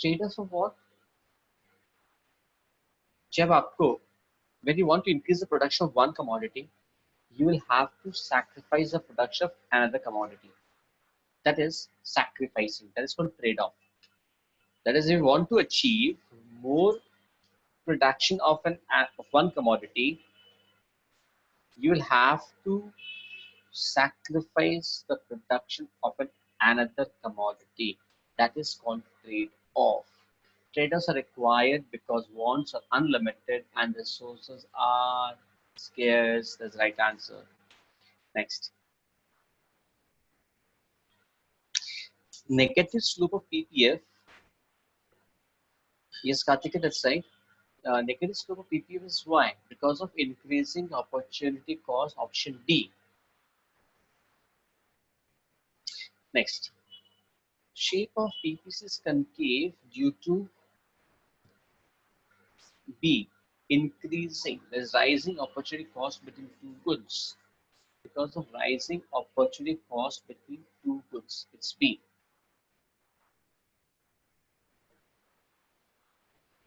Trade-off of what? जब आपको when you want to increase the production of one commodity, you will have to sacrifice the production of another commodity. That is sacrificing. That is called trade-off. That is, if you want to achieve more production of one commodity, you will have to sacrifice the production of another commodity. That is called trade-off. Trade-offs are required because wants are unlimited and resources are scarce. That's the right answer. Next. Negative slope of PPF. Yes, Kartika, that's right. Negative slope of PPF is why? Because of increasing opportunity cost, option D. Next. Shape of PPC is concave due to B. Increasing, there's rising opportunity cost between two goods. Because of rising opportunity cost between two goods. It's B.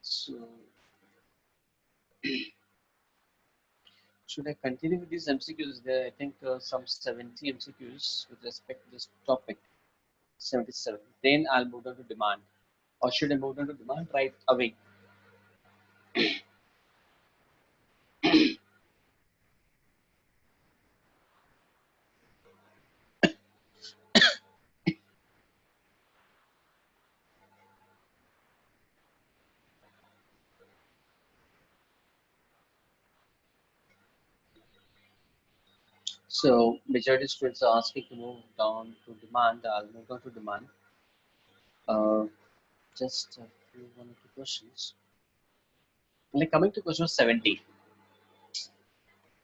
So, should I continue with these MCQs? There, I think some 70 MCQs with respect to this topic. 77. Then I'll move on to demand. Or should I move on to demand right away? So, majority students are asking to move down to demand. I'll move on to demand. Uh, just a few one or two questions. Like coming to question 70.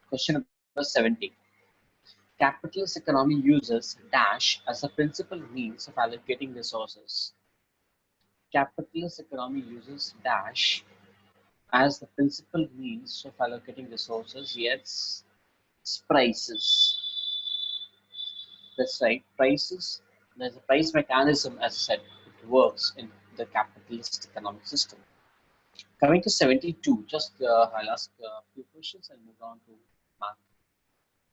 Question number 70. Capitalist economy uses dash as a principal means of allocating resources. Capitalist economy uses dash as the principal means of allocating resources. Yes, it's prices. That's right, prices. There's a price mechanism, as I said, it works in the capitalist economic system. Coming to 72, just I'll ask a few questions and move on to math.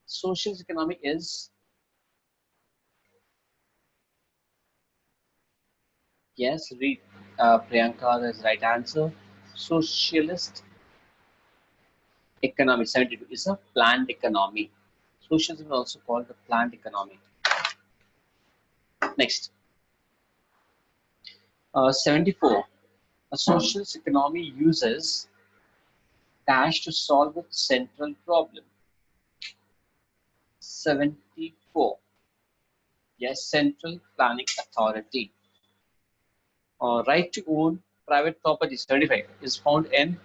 Social economic is, yes, read Priyanka, that's the right answer. Socialist economy, 72, is a planned economy. Socialism is also called the planned economy. Next, 74. A socialist economy uses dash to solve its central problem. 74. Yes, Central Planning Authority. Right to own private property, 75, is found in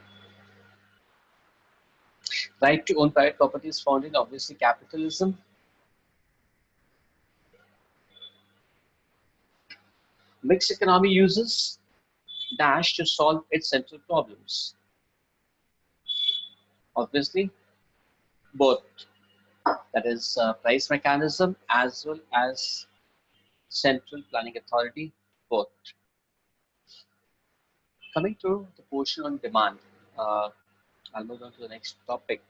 right to own private property is found in obviously capitalism. Mixed economy uses dash to solve its central problems. Obviously, both. That is price mechanism as well as central planning authority, both. Coming to the portion on demand, uh, I'll move on to the next topic.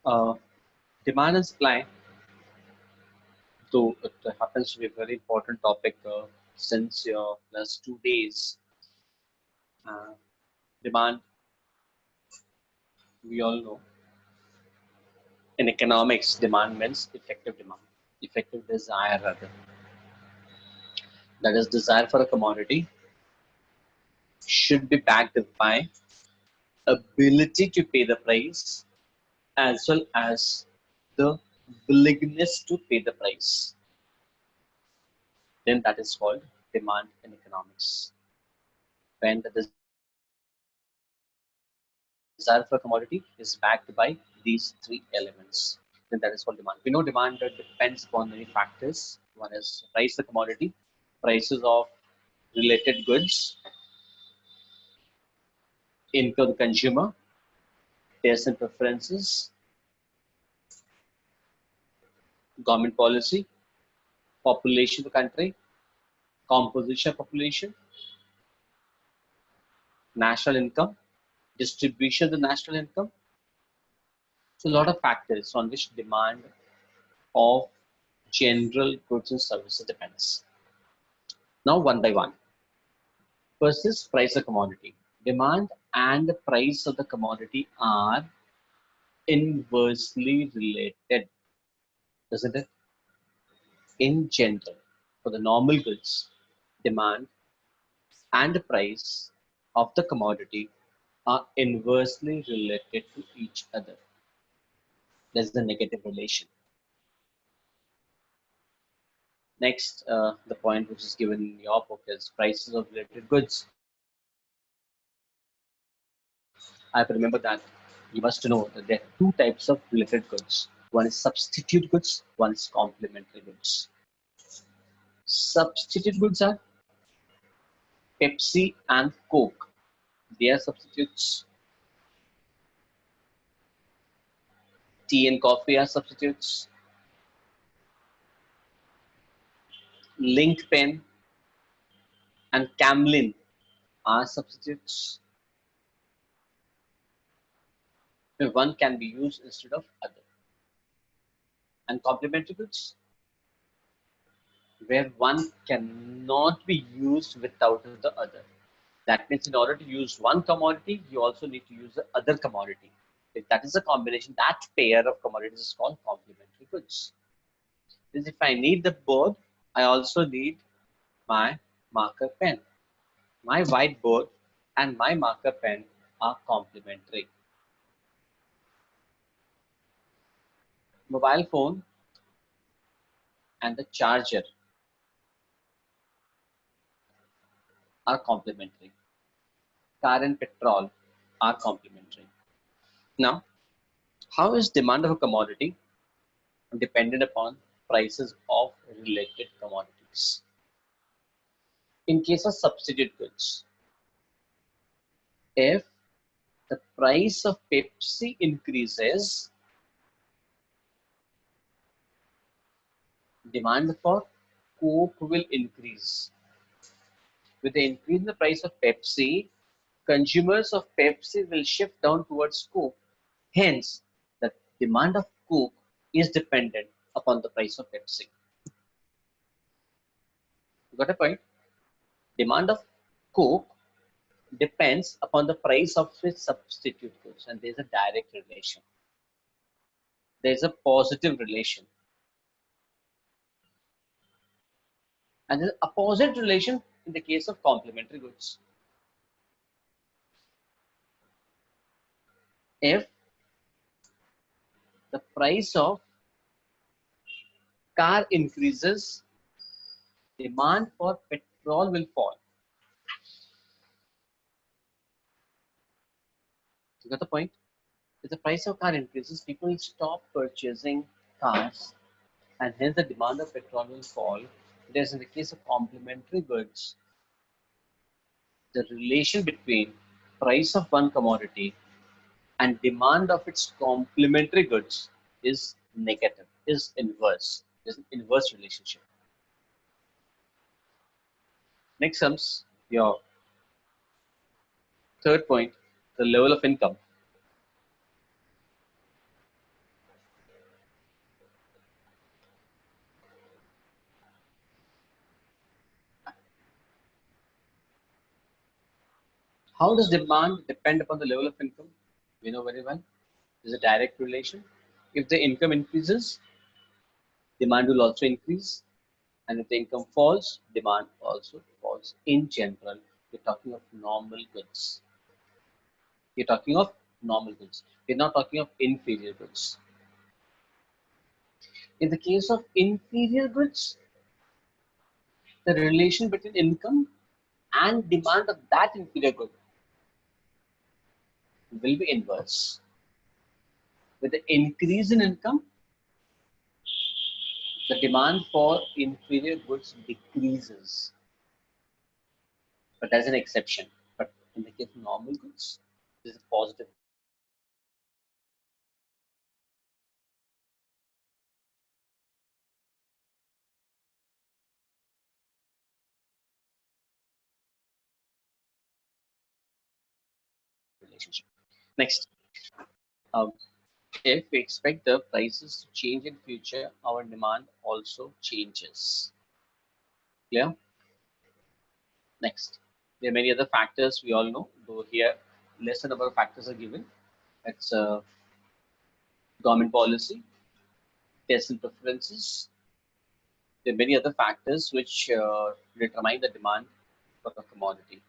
Uh, Demand and supply, though it happens to be a very important topic since your last 2 days. Uh, Demand, we all know, in economics, demand means effective demand, effective desire rather. That is, desire for a commodity should be backed by ability to pay the price as well as the willingness to pay the price. Then that is called demand in economics. When the desire for a commodity is backed by these three elements, then that is called demand. We know demand depends upon many factors. One is price of the commodity, prices of related goods, income of the consumer, tastes and preferences, government policy, population of the country, composition of population, national income, distribution of the national income. So a lot of factors on which demand of general goods and services depends. Now one by one. First is price of commodity. Demand and the price of the commodity are inversely related, isn't it? In general, for the normal goods, demand and the price of the commodity are inversely related to each other. There's the negative relation. Next, the point which is given in your book is prices of related goods. I remember that you must know that there are two types of related goods. One is substitute goods, one is complementary goods. Substitute goods are Pepsi and Coke. They are substitutes. Tea and coffee are substitutes. Link pen and Camlin are substitutes. One can be used instead of other. And complementary goods, where one cannot be used without the other. That means in order to use one commodity, you also need to use the other commodity. If that is a combination, that pair of commodities is called complementary goods. Because if I need the board, I also need my marker pen. My whiteboard and my marker pen are complementary. Mobile phone and the charger are complementary. Car and petrol are complementary. Now, how is demand of a commodity dependent upon prices of related commodities? In case of substitute goods, if the price of Pepsi increases, demand for Coke will increase. With the increase in the price of Pepsi, consumers of Pepsi will shift down towards Coke. Hence, the demand of Coke is dependent upon the price of Pepsi. You got a point? Demand of Coke depends upon the price of its substitute goods, and there's a direct relation. There's a positive relation. And there's an opposite relation in the case of complementary goods. If the price of car increases, demand for petrol will fall. You got the point? If the price of car increases, people will stop purchasing cars, and hence the demand of petrol will fall. Whereas in the case of complementary goods, the relation between price of one commodity and demand of its complementary goods is negative, is inverse. There's an inverse relationship. Next comes your third point, the level of income. How does demand depend upon the level of income? We know very well. There's a direct relation. If the income increases, demand will also increase. And if the income falls, demand also falls. In general, we're talking of normal goods. We're talking of normal goods. We're not talking of inferior goods. In the case of inferior goods, the relation between income and demand of that inferior good will be inverse. With the increase in income, the demand for inferior goods decreases. But that's an exception. But in the case of normal goods, there's a positive relationship. Next, um, if we expect the prices to change in future, our demand also changes. Clear? Next, there are many other factors we all know, though here lesser number of factors are given. It's government policy, tastes and preferences. There are many other factors which determine the demand for a commodity.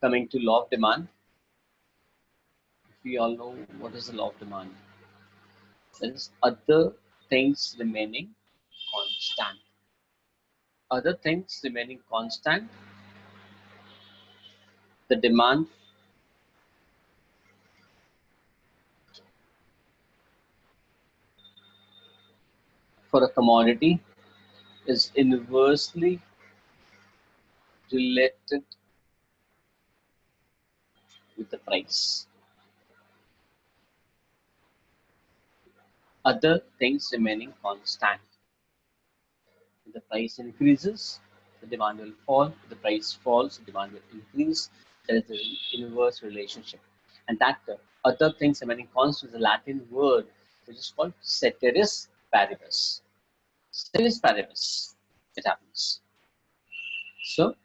Coming to law of demand, we all know what is the law of demand. There is other things remaining constant. Other things remaining constant, the demand for a commodity is inversely related with the price. Other things remaining constant. If the price increases, the demand will fall. If the price falls, the demand will increase. There is an inverse relationship. And that other things remaining constant is a Latin word which is called ceteris paribus. Ceteris paribus, it happens. So,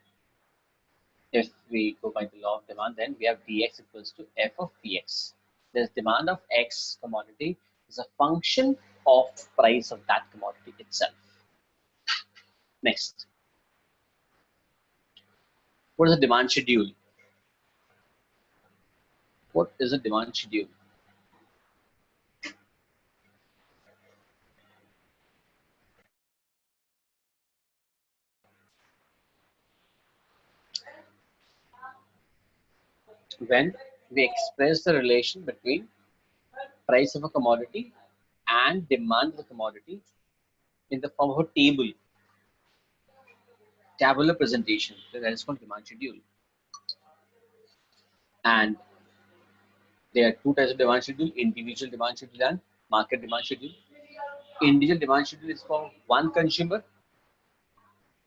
if we go by the law of demand, then we have dx equals to f of px. There's demand of x commodity is a function of price of that commodity itself. Next, what is the demand schedule? What is a demand schedule? When we express the relation between price of a commodity and demand of the commodity in the form of a table, tabular presentation, that is called demand schedule. And there are two types of demand schedule: individual demand schedule and market demand schedule. Individual demand schedule is for one consumer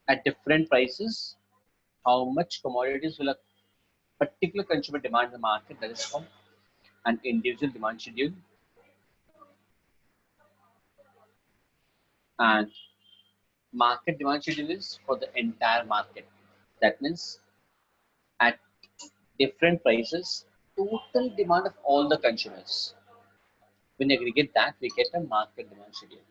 at different prices. How much commodities will a particular consumer demand in the market, that is called an individual demand schedule. And market demand schedule is for the entire market. That means at different prices, total demand of all the consumers. When you aggregate that, we get a market demand schedule.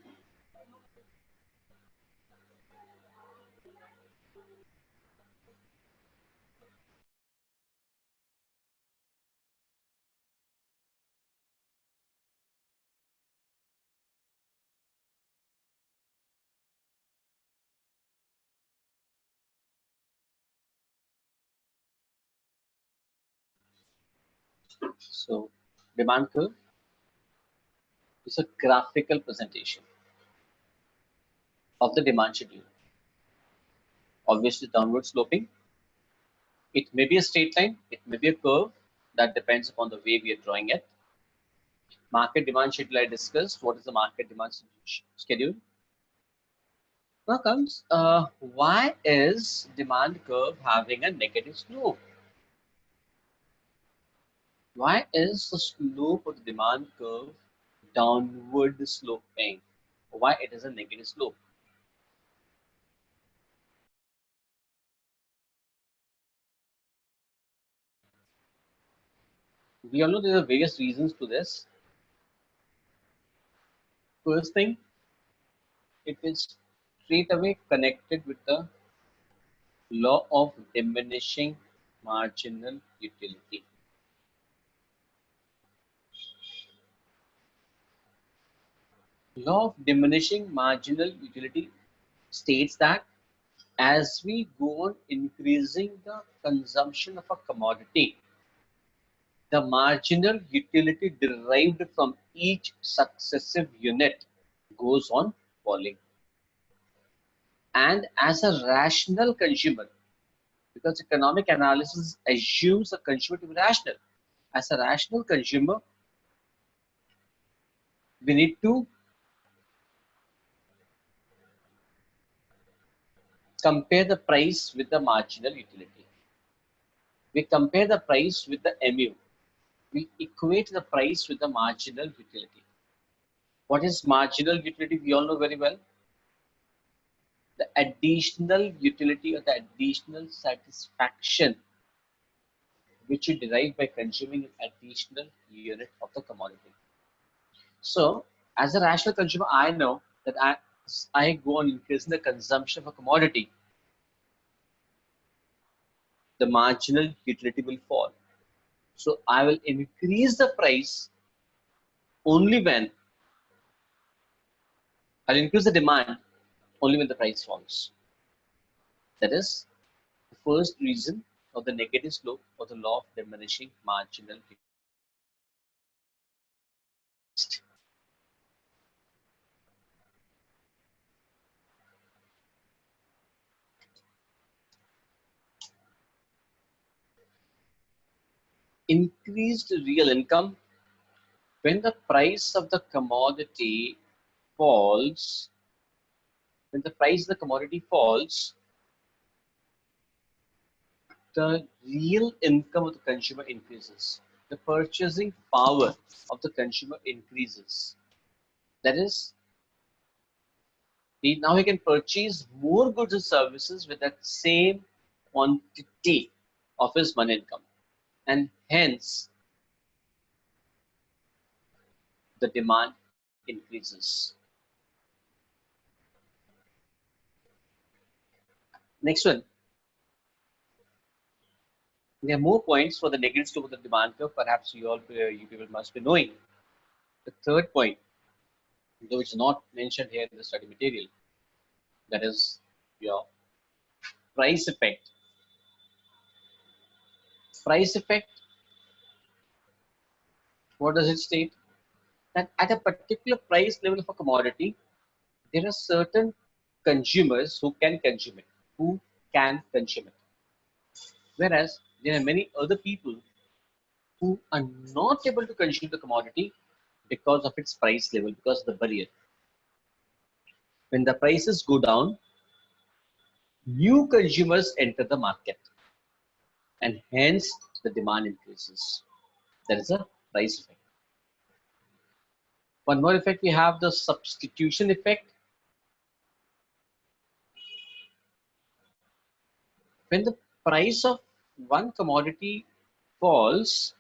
So demand curve is a graphical presentation of the demand schedule. Obviously downward sloping. It may be a straight line, it may be a curve, that depends upon the way we are drawing it. Market demand schedule I discussed. What is the market demand schedule? Now comes, why is demand curve having a negative slope? Why is the slope of the demand curve downward sloping? Why it is a negative slope? We all know there are various reasons to this. First thing, it is straight away connected with the law of diminishing marginal utility. Law of diminishing marginal utility states that as we go on increasing the consumption of a commodity, the marginal utility derived from each successive unit goes on falling. And as a rational consumer, because economic analysis assumes a consumer to be rational, as a rational consumer, we need to compare the price with the marginal utility. We compare the price with the MU. We equate the price with the marginal utility. What is marginal utility? We all know very well. The additional utility or the additional satisfaction which you derive by consuming an additional unit of the commodity. So, as a rational consumer, I know that I go on increasing the consumption of a commodity, the marginal utility will fall. So, I will increase the price only when I'll increase the demand only when the price falls. That is the first reason of the negative slope or the law of diminishing marginal utility. Increased real income when the price of the commodity falls. When the price of the commodity falls, the real income of the consumer increases. The purchasing power of the consumer increases. That is, now he can purchase more goods and services with that same quantity of his money income. And hence, the demand increases. Next one. There are more points for the negative slope of the demand curve. Perhaps you people must be knowing. The third point, though it's not mentioned here in the study material, that is your price effect. Price effect, what does it state? That at a particular price level of a commodity, there are certain consumers who can consume it, who can consume it. Whereas there are many other people who are not able to consume the commodity because of its price level, because of the barrier. When the prices go down, new consumers enter the market and hence the demand increases. There is a price effect. One more effect, we have the substitution effect. When the price of one commodity falls,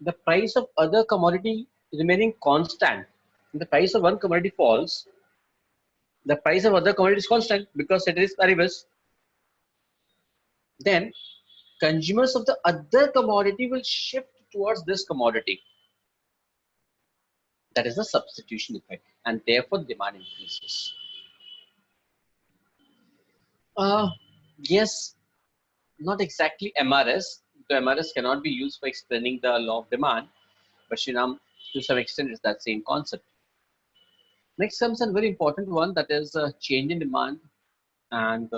the price of other commodity remaining constant. When the price of one commodity falls, the price of other commodity is constant because it is paribus. Then consumers of the other commodity will shift towards this commodity. That is the substitution effect, and therefore demand increases. Yes, not exactly MRS. The MRS cannot be used for explaining the law of demand, but Shinam, to some extent, is that same concept. Next comes a very important one, that is change in demand and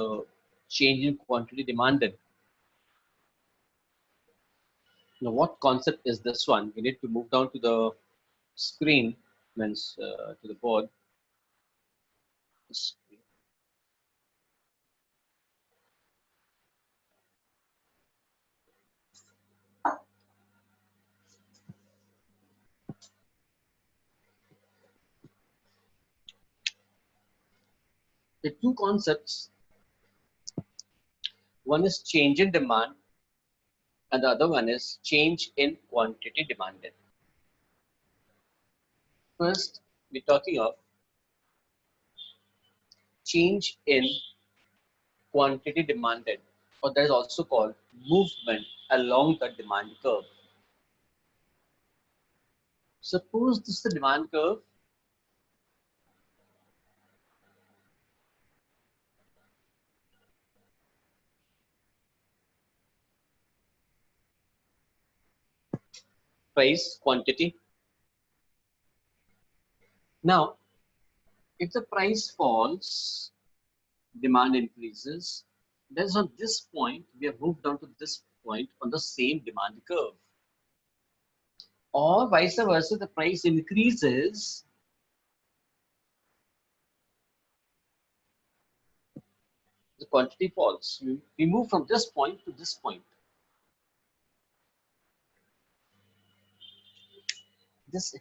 change in quantity demanded. Now, what concept is this one? We need to move down to the screen, means to the board. The two concepts. One is change in demand and the other one is change in quantity demanded. First, we're talking of change in quantity demanded, or that is also called movement along the demand curve. Suppose this is the demand curve. Price, quantity. Now, if the price falls, demand increases. Then on this point, we have moved down to this point on the same demand curve. Or vice versa, the price increases, the quantity falls. We move from this point to this point.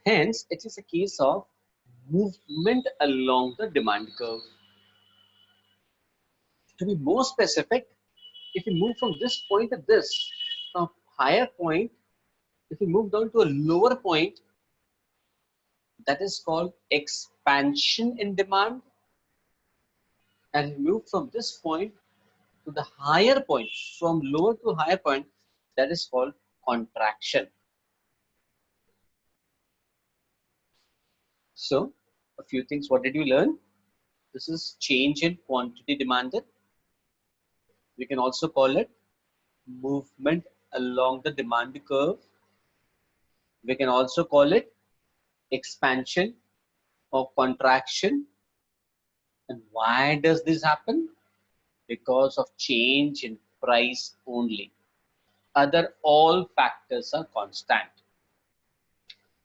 Hence, it is a case of movement along the demand curve. To be more specific, if we move from this point to this, from higher point, if we move down to a lower point, that is called expansion in demand. And we move from this point to the higher point, from lower to higher point, that is called contraction. So, a few things, what did you learn? This is change in quantity demanded. We can also call it movement along the demand curve. We can also call it expansion or contraction. And why does this happen? Because of change in price only. Other all factors are constant.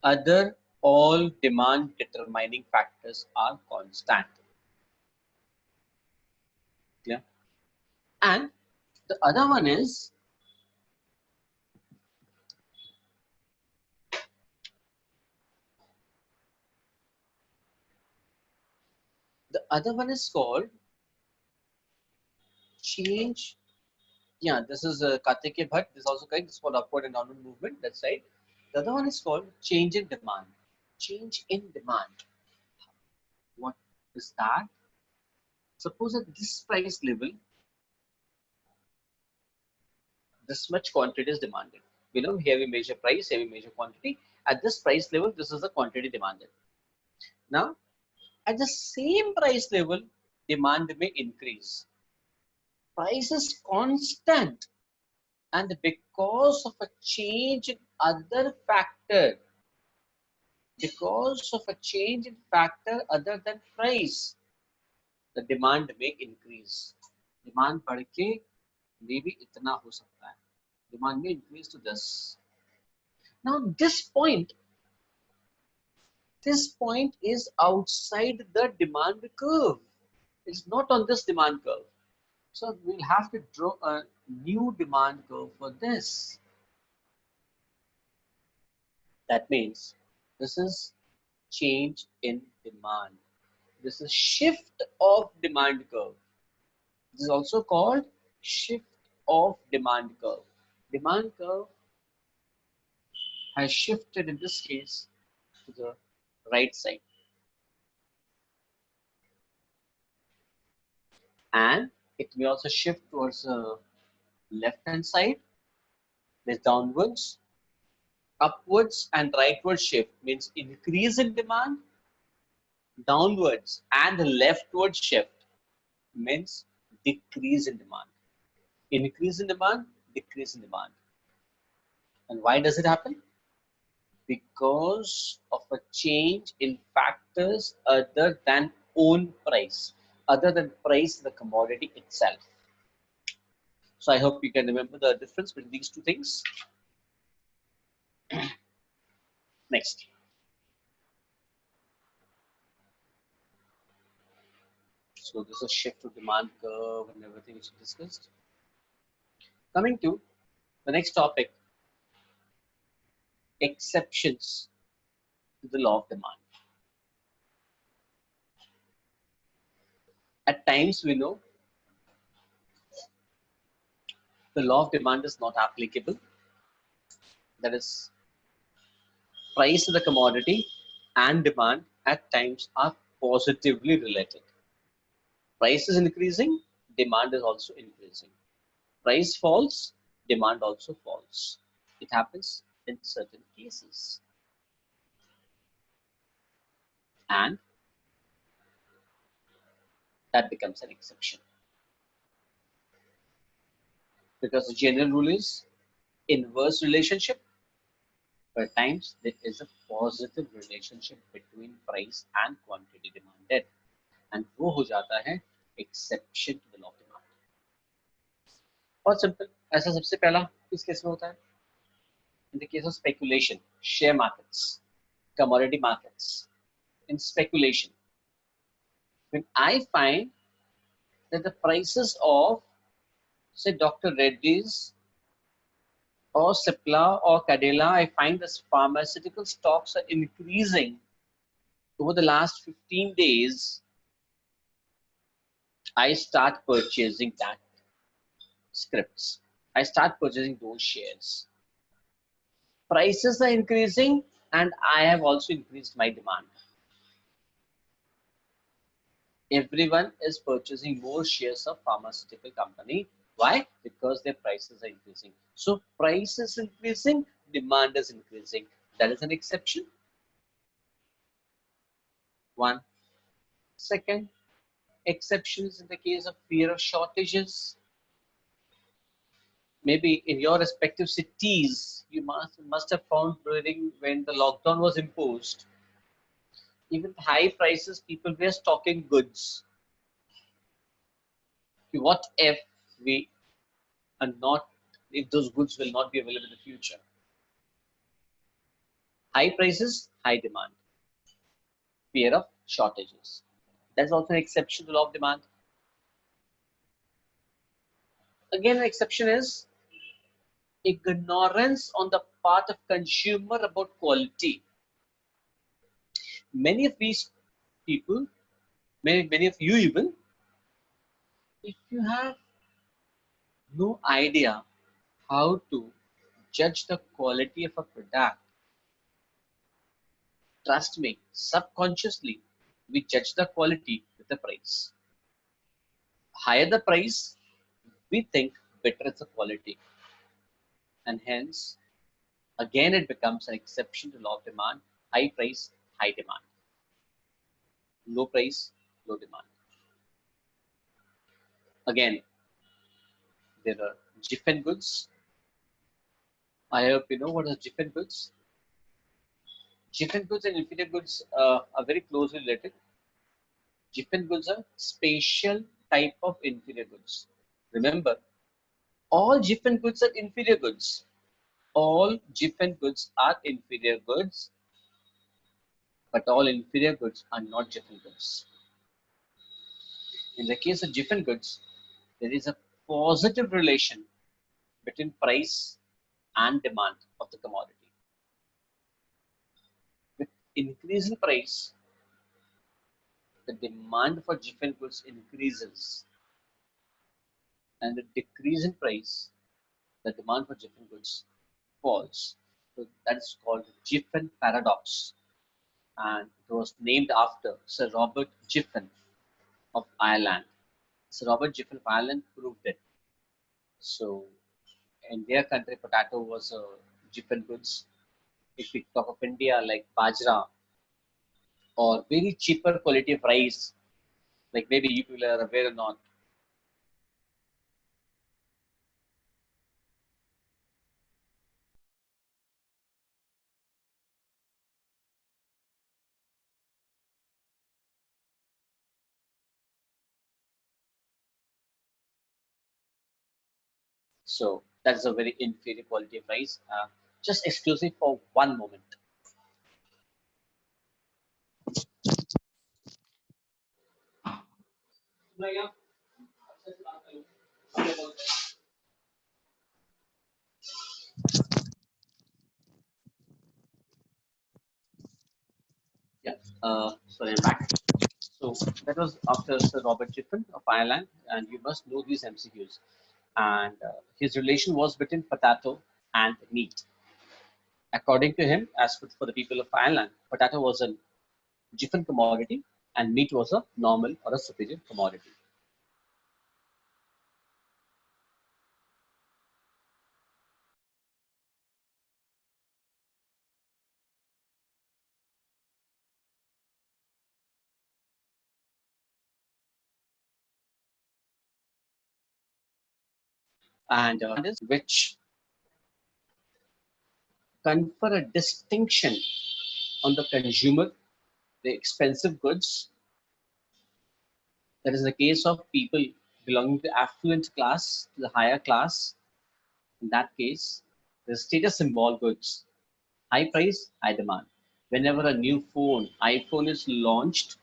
Other all demand determining factors are constant. Yeah. And the other one is called change. Yeah, this is Kartikeya Bhatt. This is also correct. This is called upward and downward movement. That's right. The other one is called change in demand. Change in demand. What is that? Suppose at this price level, this much quantity is demanded. You know, here we measure price, here we measure quantity. At this price level, this is the quantity demanded. Now, at the same price level, demand may increase. Price is constant, and because of a change in other factor, because of a change in factor other than price, the demand may increase. Demand बढ़ के maybe इतना हो सकता है. Demand may increase to this. Now this point is outside the demand curve. It's not on this demand curve. So we'll have to draw a new demand curve for this. That means this is change in demand. This is shift of demand curve. This is also called shift of demand curve. Demand curve has shifted in this case to the right side. And it may also shift towards the left hand side. There's downwards, upwards and rightward shift means increase in demand. Downwards and leftward shift means decrease in demand. Increase in demand, decrease in demand. And why does it happen? Because of a change in factors other than own price, other than price of the commodity itself. So I hope you can remember the difference between these two things. Next. So this is shift to demand curve and everything which we discussed. Coming to the next topic, exceptions to the law of demand. At times we know the law of demand is not applicable. That is, price of the commodity and demand at times are positively related. Price is increasing, demand is also increasing. Price falls, demand also falls. It happens in certain cases. And that becomes an exception. Because the general rule is inverse relationship, but at times there is a positive relationship between price and quantity demanded. And वो हो जाता है exception to the law of demand. बहुत simple. ऐसा सबसे पहला किस case में होता है? In the case of speculation, share markets, commodity markets. In speculation, when I find that the prices of, say, Dr. Reddy's or Cipla or Cadila, I find this pharmaceutical stocks are increasing over the last 15 days, I start purchasing that scripts. I start purchasing those shares. Prices are increasing and I have also increased my demand. Everyone is purchasing more shares of pharmaceutical company. Why? Because their prices are increasing. So price is increasing, demand is increasing. That is an exception. One. Second, exceptions in the case of fear of shortages. Maybe in your respective cities, you must have found during when the lockdown was imposed, even high prices, people were stocking goods. What if we are not, if those goods will not be available in the future? High prices, high demand, fear of shortages. That's also an exception to law of demand. Again, an exception is ignorance on the part of consumer about quality. Many of these people, many of you even, if you have no idea how to judge the quality of a product, trust me, subconsciously, we judge the quality with the price. Higher the price, we think better is the quality. And hence, again, it becomes an exception to law of demand. High price, high demand. Low price, low demand. Again, there are Jiffen goods. I hope you know what are Jiffen goods. Jiffen goods and inferior goods are very closely related. Jiffen goods are special type of inferior goods. Remember, all Jiffen goods are inferior goods. All Jiffen goods are inferior goods, but all inferior goods are not Jiffen goods. In the case of Jiffen goods, there is a positive relation between price and demand of the commodity. With increase in price, the demand for Jiffen goods increases, and the decrease in price, the demand for Jiffen goods falls. So that is called the Jiffen paradox, and it was named after Sir Robert Jiffen of Ireland. Sir Robert Jiffen of Ireland proved it. So in their country, potato was Jiffen goods. If we talk of India, like bajra or very cheaper quality of rice, like maybe you people are aware or not. So that is a very inferior quality of rice. Just exclusive for one moment. Yeah, sorry, I'm back. So that was after Sir Robert Jiffen of Ireland, and you must know these MCQs. and his relation was between potato and meat. According to him, as for the people of Ireland, potato was a different commodity and meat was a normal or a superior commodity. And which confer a distinction on the consumer, the expensive goods. That is the case of people belonging to affluent class to the higher class. In that case, the status symbol goods, high price, high demand. Whenever a new iPhone is launched,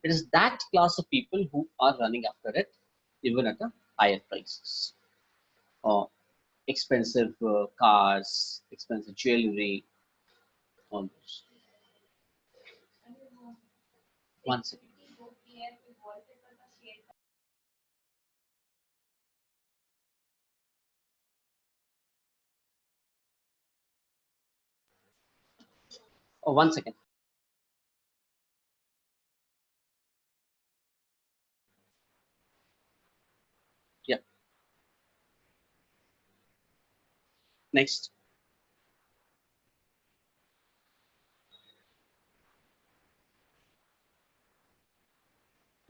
it is that class of people who are running after it, even at the higher prices. Or expensive cars, expensive jewelry, all those. One second. Oh, 1 second. Yeah. Next.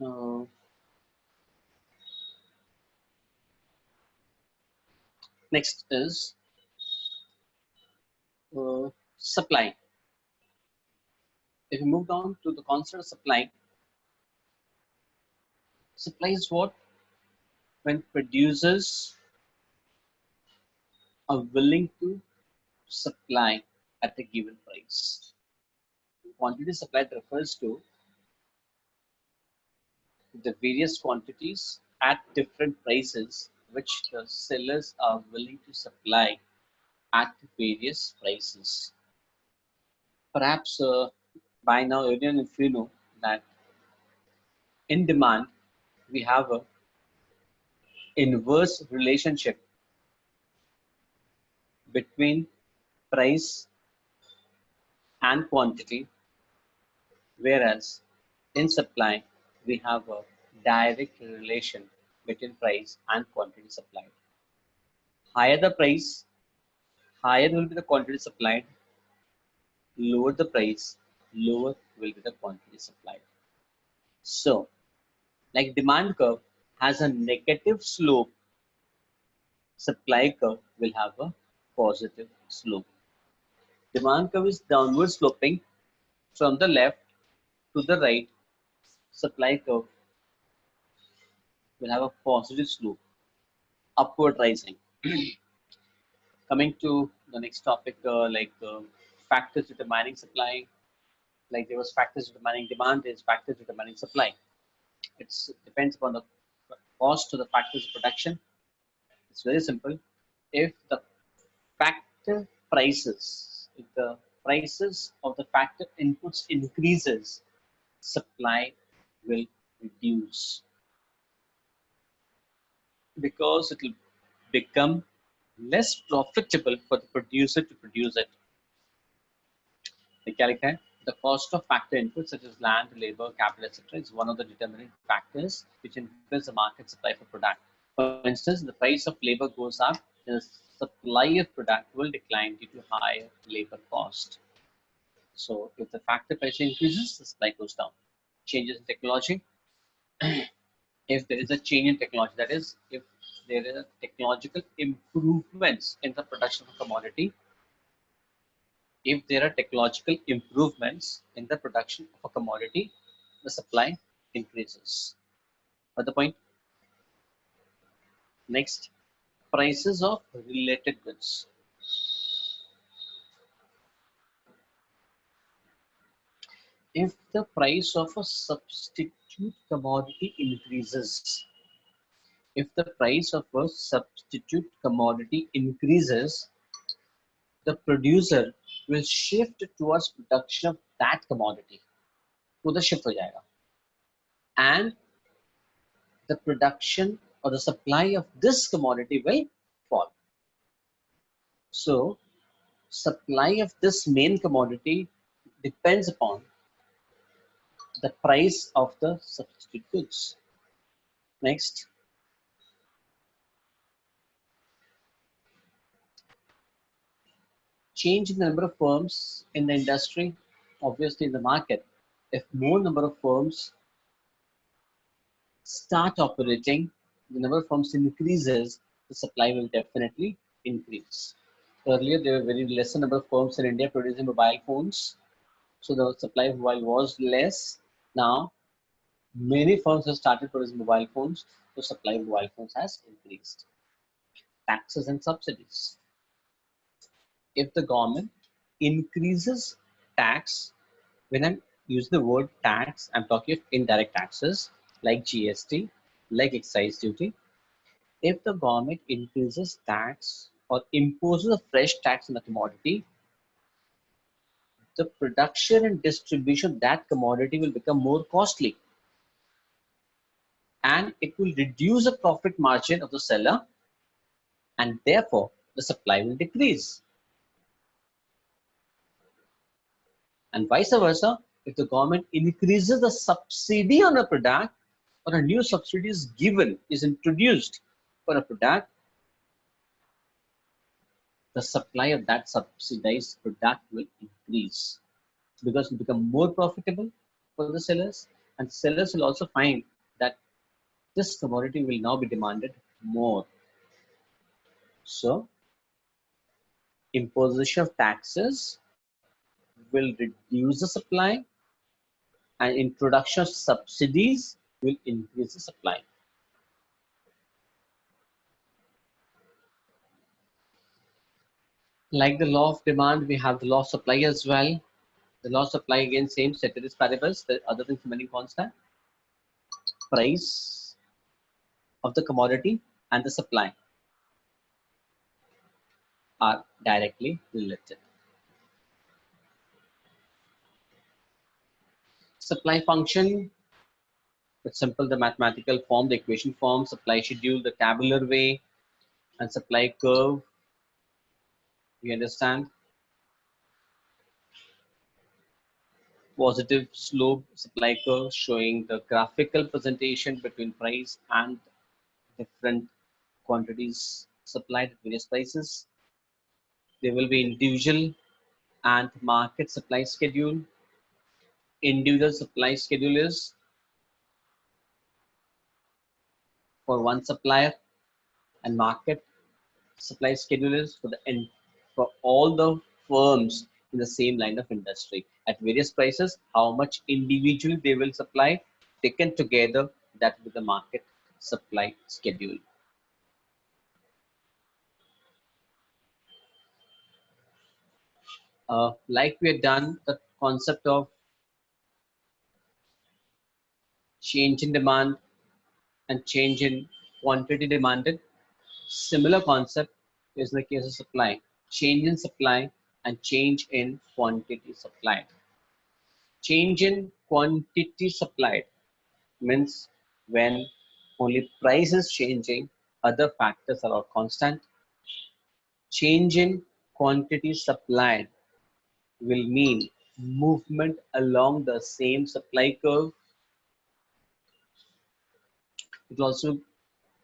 Uh, Next is supply. If you move down to the concept of supply, supply is what? When producers are willing to supply at a given price. Quantity supplied refers to the various quantities at different prices which the sellers are willing to supply at various prices. Perhaps by now, everyone, if you know that in demand, we have a inverse relationship between price and quantity, whereas in supply, we have a direct relation between price and quantity supplied. Higher the price, higher will be the quantity supplied, lower the price, lower will be the quantity supplied. So, like demand curve has a negative slope, supply curve will have a positive slope. Demand curve is downward sloping from the left to the right. Supply curve will have a positive slope, upward rising. Coming to the next topic, factors determining supply. Like there was factors determining demand, there's factors determining supply. It depends upon the cost to the factors of production. It's very simple. If the factor prices, if the prices of the factor inputs increases, supply will reduce because it will become less profitable for the producer to produce it. The cost of factor inputs such as land, labor, capital, etc. is one of the determining factors which influence the market supply for product. For instance, the price of labor goes up, the supply of product will decline due to higher labor cost. So if the factor price increases, the supply goes down. Changes in technology. If there is a change in technology, that is, if there is a technological improvements in the production of a commodity, if there are technological improvements in the production of a commodity, the supply increases. Further point. Next, prices of related goods. If the price of a substitute commodity increases, if the price of a substitute commodity increases, the producer will shift towards production of that commodity. उधर shift हो जाएगा. And the production or the supply of this commodity will fall. So supply of this main commodity depends upon the price of the substitute goods. Next, change in the number of firms in the industry, obviously in the market. If more number of firms start operating, the number of firms increases, the supply will definitely increase. Earlier, there were very less number of firms in India producing mobile phones, so the supply of mobile was less. Now, many firms have started producing mobile phones, so supply of mobile phones has increased. Taxes and subsidies. If the government increases tax, when I use the word tax, I'm talking of indirect taxes like GST, like excise duty. If the government increases tax or imposes a fresh tax on the commodity, the production and distribution of that commodity will become more costly, and it will reduce the profit margin of the seller, and therefore the supply will decrease. And vice versa, if the government increases the subsidy on a product, or a new subsidy is given, is introduced for a product, the supply of that subsidized product will increase because it will become more profitable for the sellers, and sellers will also find that this commodity will now be demanded more. So imposition of taxes will reduce the supply, and introduction of subsidies will increase the supply. Like the law of demand, we have the law of supply as well. The law of supply, again, same ceteris paribus, the other things remaining constant. Price of the commodity and the supply are directly related. Supply function, it's simple, the mathematical form, the equation form, supply schedule, the tabular way, and supply curve. We understand. Positive slope supply curve showing the graphical presentation between price and different quantities supplied at various prices. There will be individual and market supply schedule. Individual supply schedule is for one supplier, and market supply schedule is for for all the firms in the same line of industry at various prices. How much individually they will supply, taken together, that with the market supply schedule. Like we have done the concept of change in demand and change in quantity demanded, similar concept is in the case of supply. Change in supply and change in quantity supplied. Change in quantity supplied means when only price is changing, other factors are all constant. Change in quantity supplied will mean movement along the same supply curve. It also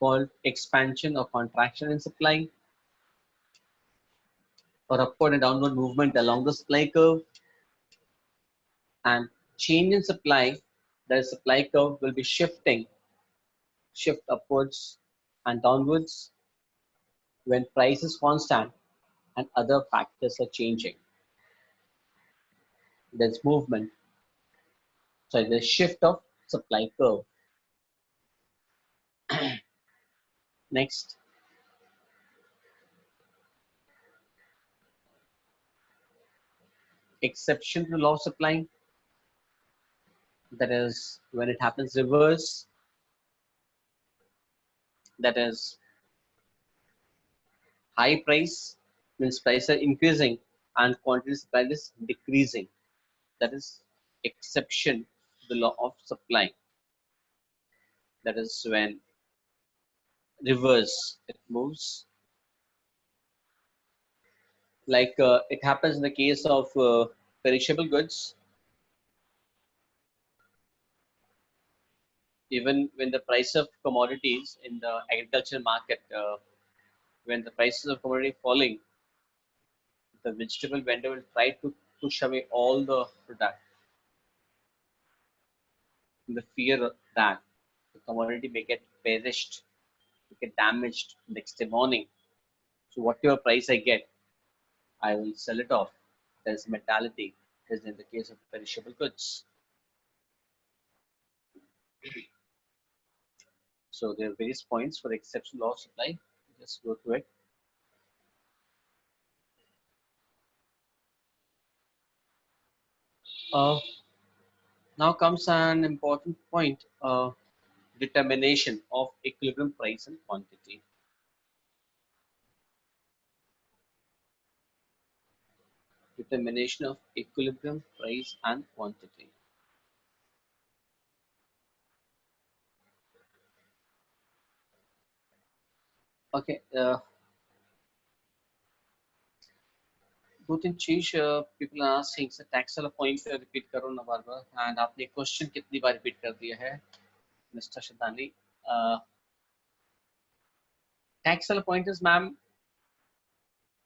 called expansion or contraction in supply, or upward and downward movement along the supply curve. And change in supply, the supply curve will be shifting, shift upwards and downwards when price is constant and other factors are changing. There's movement, so the shift of supply curve. Next, exception to the law of supply, that is when it happens reverse, that is high price means prices are increasing and quantity supply is decreasing. That is exception to the law of supply. That is when reverse. It moves like it happens in the case of perishable goods. Even when the price of commodities in the agriculture market, when the prices of commodity falling, the vegetable vendor will try to push away all the product in the fear that the commodity may get perished, may get damaged next day morning. So whatever price I get, I will sell it off. There's a mentality, as in the case of perishable goods. So there are various points for the exceptional law of supply. Just go through it. Now comes an important point, determination of equilibrium price and quantity. Determination of equilibrium price and quantity. Okay, दो तीन चीज people are asking से tax वाला point repeat करो ना बार बार, and आपने question कितनी बार repeat कर दिया है Mr. Shadani. Tax वाला point is, ma'am,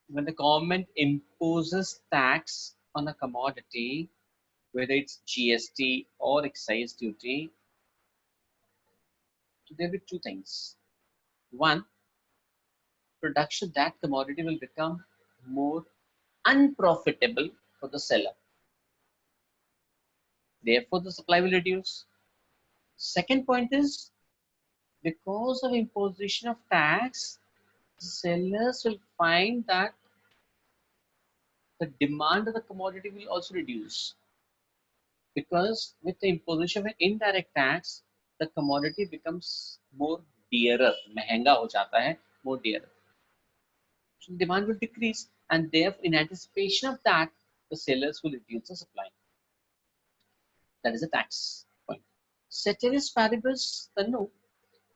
when the government imposes tax on a commodity, whether it's GST or excise duty, there will be two things. One, production that commodity will become more unprofitable for the seller. Therefore, the supply will reduce. Second point is, because of imposition of tax, sellers will find that the demand of the commodity will also reduce. Because with the imposition of an indirect tax, the commodity becomes more dearer, महंगा हो जाता है, more dearer. So demand will decrease, and therefore, in anticipation of that, the sellers will reduce the supply. That is a tax point. Ceteris paribus, no.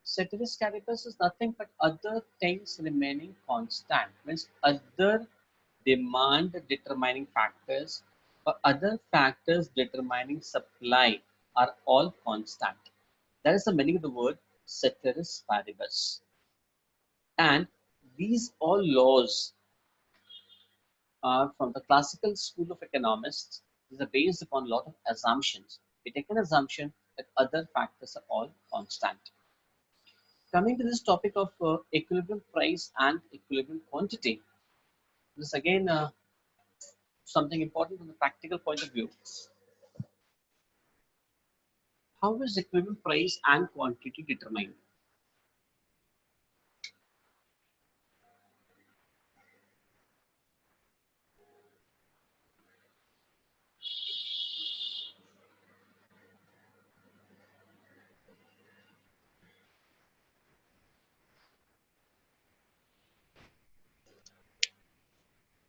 Ceteris paribus is nothing but other things remaining constant. Means other demand determining factors or other factors determining supply are all constant. That is the meaning of the word ceteris paribus. And these all laws are from the classical school of economists. These are based upon a lot of assumptions. We take an assumption that other factors are all constant. Coming to this topic of equilibrium price and equilibrium quantity, this is again something important from the practical point of view. How is equilibrium price and quantity determined?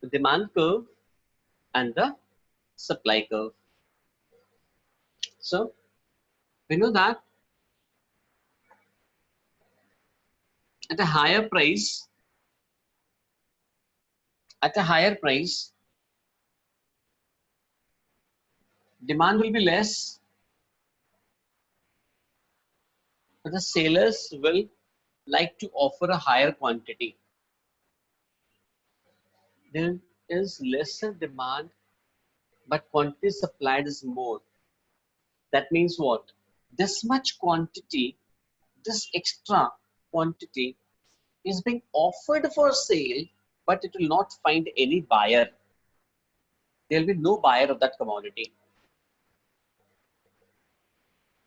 The demand curve and the supply curve. So we know that at a higher price, demand will be less, but the sellers will like to offer a higher quantity. There is lesser demand, but quantity supplied is more. That means what? This much quantity, this extra quantity is being offered for sale, but it will not find any buyer. There will be no buyer of that commodity.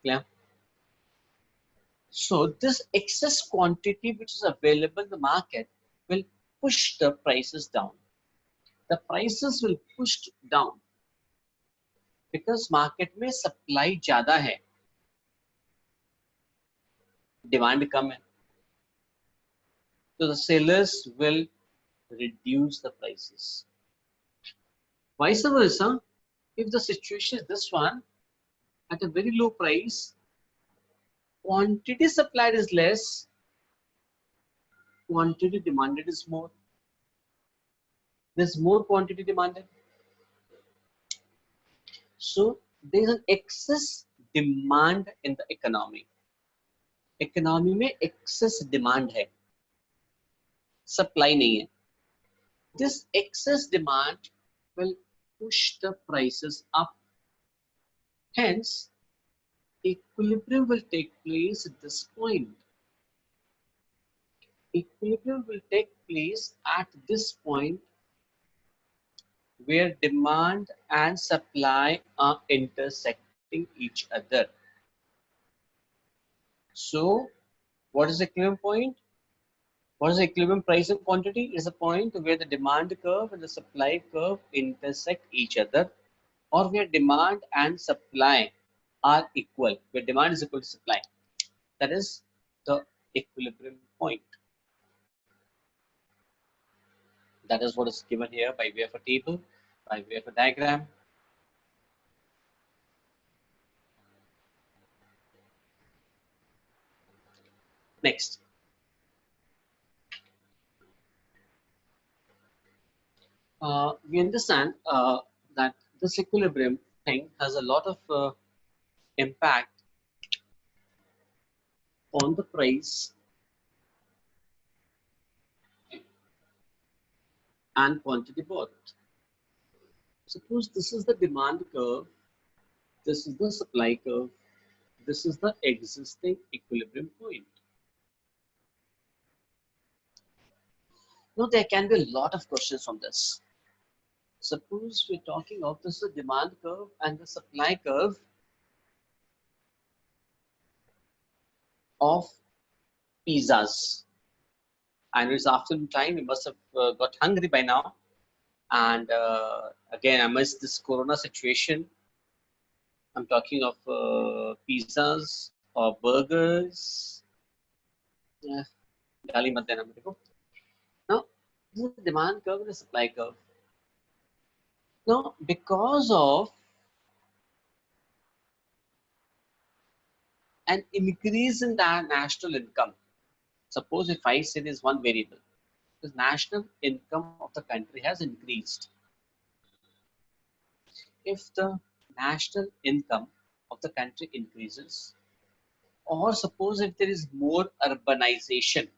Clear? So this excess quantity which is available in the market will push the prices down. The prices will push down because market में supply ज़्यादा है, demand कम है. So the sellers will reduce the prices. Vice versa, if the situation is this one, at a very low price, quantity supplied is less, quantity demanded is more. There's more quantity demanded. So there is an excess demand in the economy. Economy में excess demand है, supply नहीं है. This excess demand will push the prices up. Hence, equilibrium will take place at this point. Equilibrium will take place at this point where demand and supply are intersecting each other. So, what is the equilibrium point? What is the equilibrium price and quantity? It is a point where the demand curve and the supply curve intersect each other, or where demand and supply are equal, where demand is equal to supply. That is the equilibrium point. That is what is given here by way of a table, by way of a diagram. Next. We understand that this equilibrium thing has a lot of impact on the price and quantity both. Suppose this is the demand curve, this is the supply curve, this is the existing equilibrium point. Now there can be a lot of questions on this. Suppose we're talking of this is the demand curve and the supply curve of pizzas. I know it's afternoon time, you must have got hungry by now. And again, amidst this corona situation, I'm talking of pizzas or burgers. Now, this is the demand curve and the supply curve. Now, because of an increase in the national income, suppose if I say there is one variable, the national income of the country has increased. If the national income of the country increases, or suppose if there is more urbanization,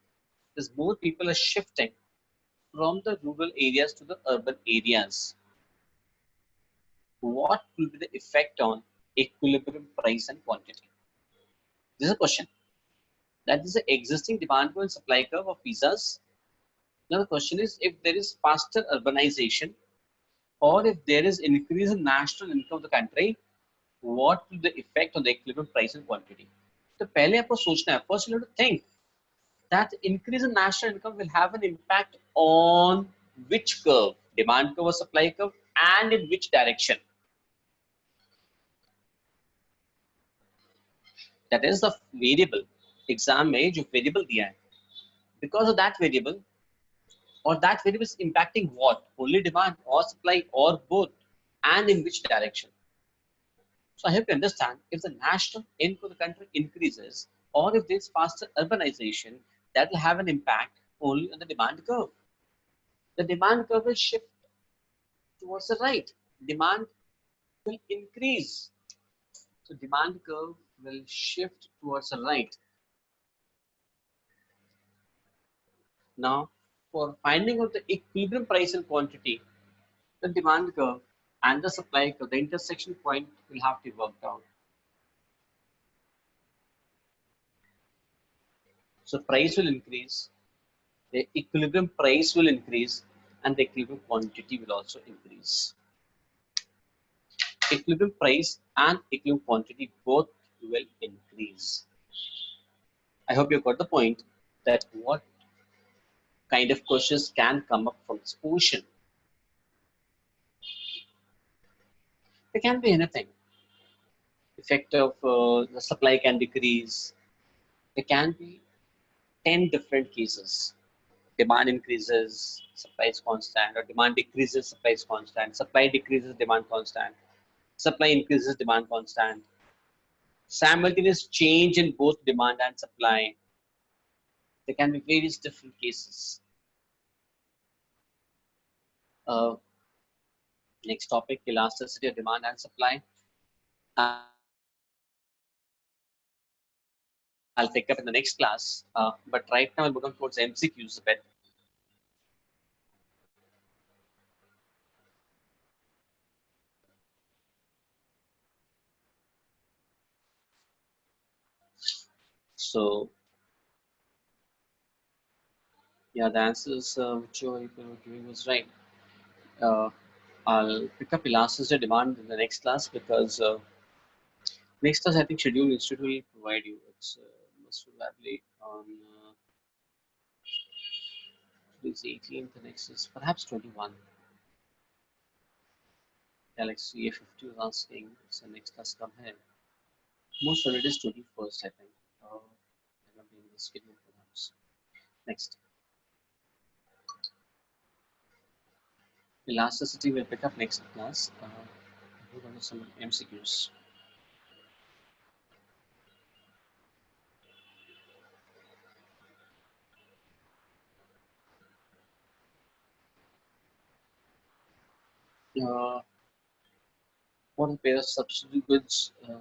there's more people are shifting from the rural areas to the urban areas, what will be the effect on equilibrium price and quantity? This is a question. That is the existing demand and supply curve of pizzas. Now the question is, if there is faster urbanization or if there is increase in national income of the country, what will the effect on the equilibrium price and quantity? So पहले आपको सोचना है, first you have to think that increase in national income will have an impact on which curve, demand curve or supply curve, and in which direction. That is the variable. Exam में जो variable दिया है, because of that variable, or that variable is impacting what? Only demand or supply or both, and in which direction. So I hope you understand, if the national income of the country increases, or if there is faster urbanization, that will have an impact only on the demand curve. The demand curve will shift towards the right. Demand will increase. So demand curve will shift towards the right. Now, for finding out the equilibrium price and quantity, the demand curve and the supply curve, the intersection point will have to be worked out. So price will increase, the equilibrium price will increase, and the equilibrium quantity will also increase. Equilibrium price and equilibrium quantity both will increase. I hope you got the point that what kind of questions can come up from this portion. There can be anything. Effect of the supply can decrease. There can be 10 different cases. Demand increases, supply is constant, or demand decreases, supply is constant. Supply decreases, demand constant. Supply increases, demand constant. Simultaneous change in both demand and supply. There can be various different cases. Uh, Next topic, elasticity of demand and supply. I'll pick up in the next class, but right now we'll move on towards MCQs a bit. So, yeah, the answers which you were giving was right. Uh, I'll pick up elasticity of demand in the next class because next class I think Schedule Institute will provide you. It's most probably on today's 18th, the next is perhaps 21. Galaxy A50 was asking, so next class come here. Most of it is 21st, I think. I'm not being the schedule perhaps. Next. Elasticity will pick up next class. We're going to some MCQs. Uh, what are the pair of subsidy goods? Yeah.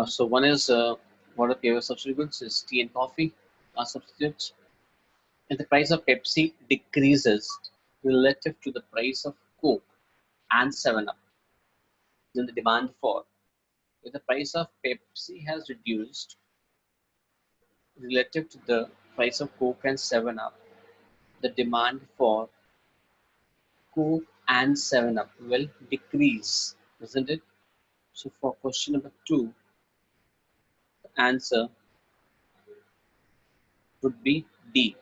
So one is what are the pair of subsidy goods? Is tea and coffee are substitutes. If the price of Pepsi decreases relative to the price of Coke and 7 Up, then the demand for. If the price of Pepsi has reduced relative to the price of Coke and 7 Up, the demand for Coke and 7 Up will decrease, isn't it? So for question number 2, the answer would be D.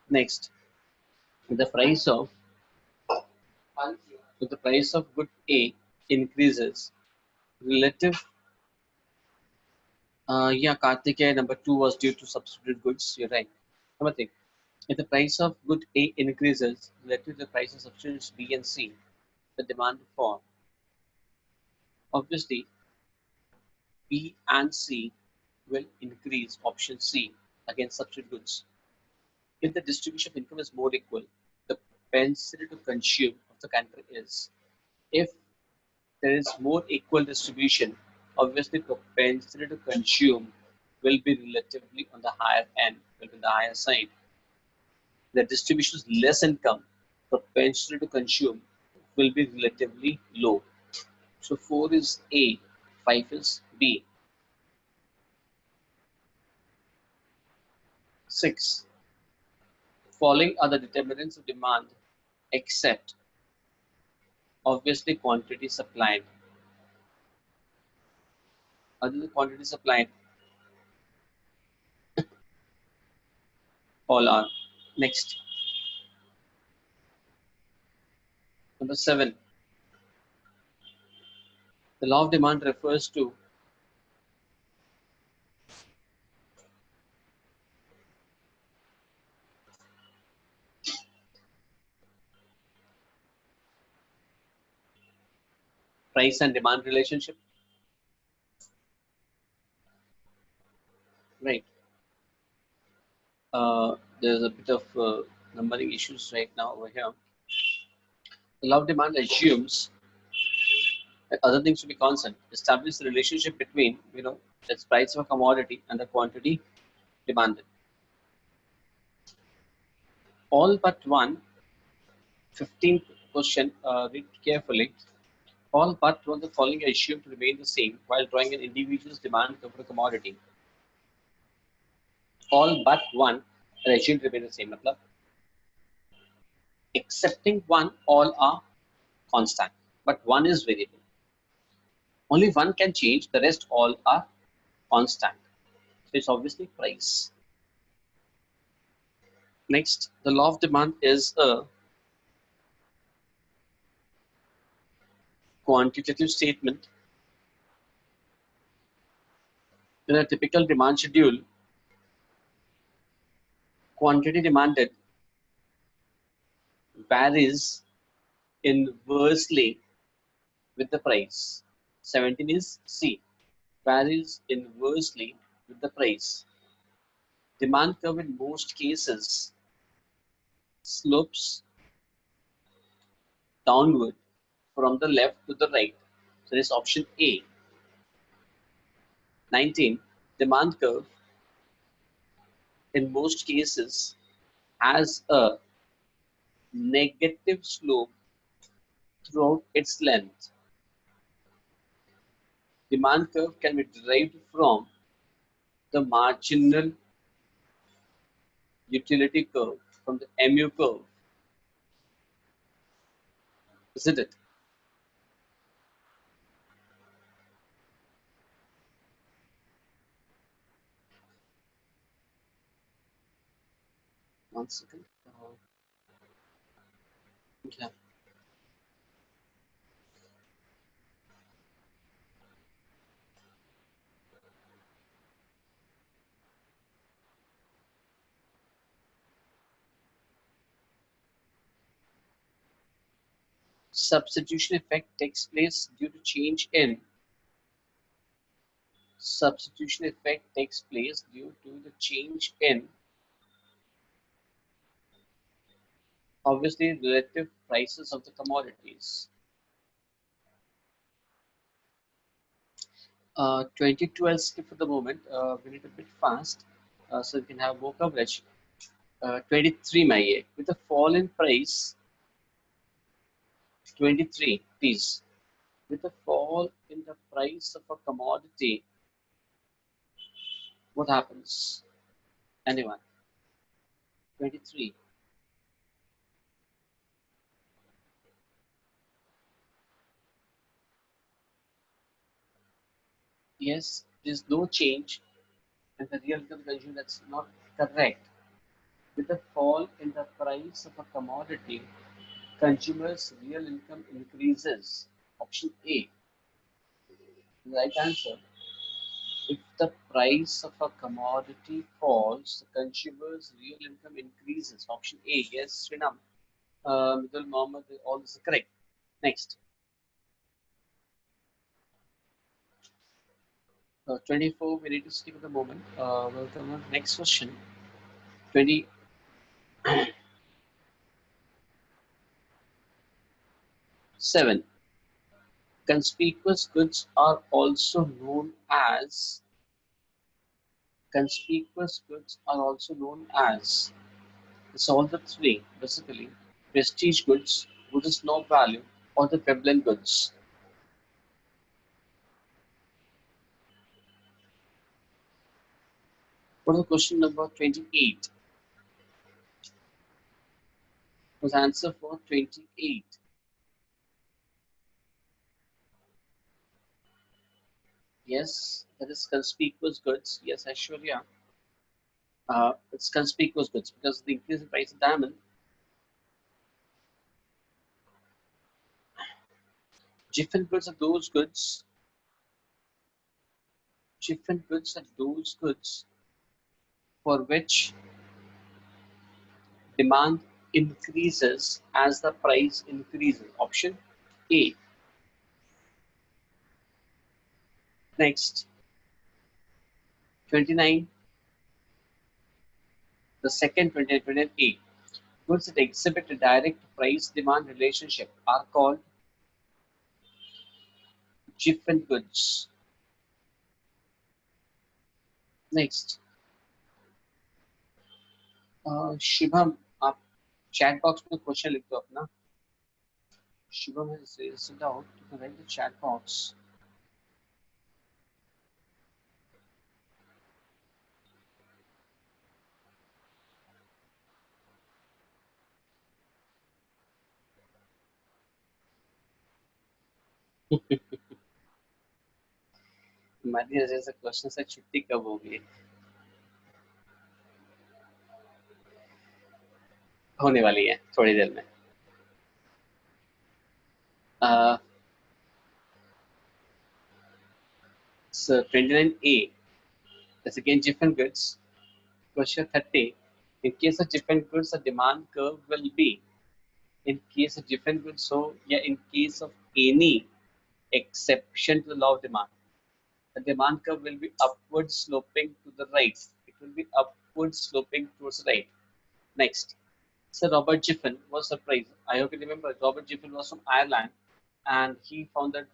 Next, if the price of good A increases relative, yeah, Kartikeya, number 2 was due to substituted goods. You're right. Number 3, if the price of good A increases relative to the price of substitutes B and C, the demand for. Obviously, B and C will increase, option C, against substitute goods. If the distribution of income is more equal, the propensity to consume of the country is. If there is more equal distribution, obviously propensity to consume will be relatively on the higher end, will be on the higher side. The distribution is less income, propensity to consume will be relatively low. So 4 is A, 5 is B. 6. Following are the determinants of demand except obviously quantity supplied. Other than quantity supplied, all are. Next, number 7. The law of demand refers to price and demand relationship, right? There's a bit of numbering issues right now over here. The law of demand assumes that other things to be constant. Establish the relationship between, its price of a commodity and the quantity demanded. All but one, 15th question, read carefully. All but one of the following are assumed to remain the same while drawing an individual's demand for a commodity. All but one are assumed to remain the same. Matlab, excepting one, all are constant, but one is variable. Only one can change, the rest all are constant. So it's obviously price. Next, the law of demand is a quantitative statement In a typical demand schedule, quantity demanded varies inversely with the price. 17 is C, varies inversely with the price. Demand curve in most cases slopes downward from the left to the right. So this is option A. 19. Demand curve in most cases has a negative slope throughout its length. Demand curve can be derived from the marginal utility curve, from the MU curve, isn't it? One second. Yeah. Substitution effect takes place due to change in substitution effect takes place due to the change in obviously relative prices of the commodities. 22 I'll skip for the moment. We need a bit fast so we can have more coverage. 23 my year. With a fall in price, 23 please. With a fall in the price of a commodity, what happens? Anyone? 23. Yes, there's no change in the real income consumption. That's not correct. With a fall in the price of a commodity, consumers' real income increases. Option A, the right answer. If the price of a commodity falls, the consumer's real income increases. Option A. Yes, Srinam. Midul Mohammed, all this is correct. Next. 24, we need to skip at the moment. Welcome on. Next question. 27. Conspicuous goods are also known as it's all the three basically: prestige goods, good is no value, or the Veblen goods. What is question number 28? Was answer for 28. Yes, that is conspicuous goods. Yes, Aishwarya. It's conspicuous goods because the increase in price of diamond. Different goods are those goods. Different goods are those goods for which demand increases as the price increases. Option A. Next, 29. The second 28. Goods that exhibit a direct price-demand relationship are called different goods. Next, Shivam आप chat box में question लिख दो अपना. Shivam has raised it out. You can write the chat box. हमारी जैसे question से छुट्टी कब होगी? होने वाली है थोड़ी देर में. So 29A. That's again different goods. Question 30. In case of different goods, the demand curve will be in case of different goods. So yeah, in case of any exception to the law of demand, the demand curve will be upward sloping to the right. It will be upward sloping towards the right. Next. So Robert Giffen was surprised. I hope you remember Robert Giffen was from Ireland and he found that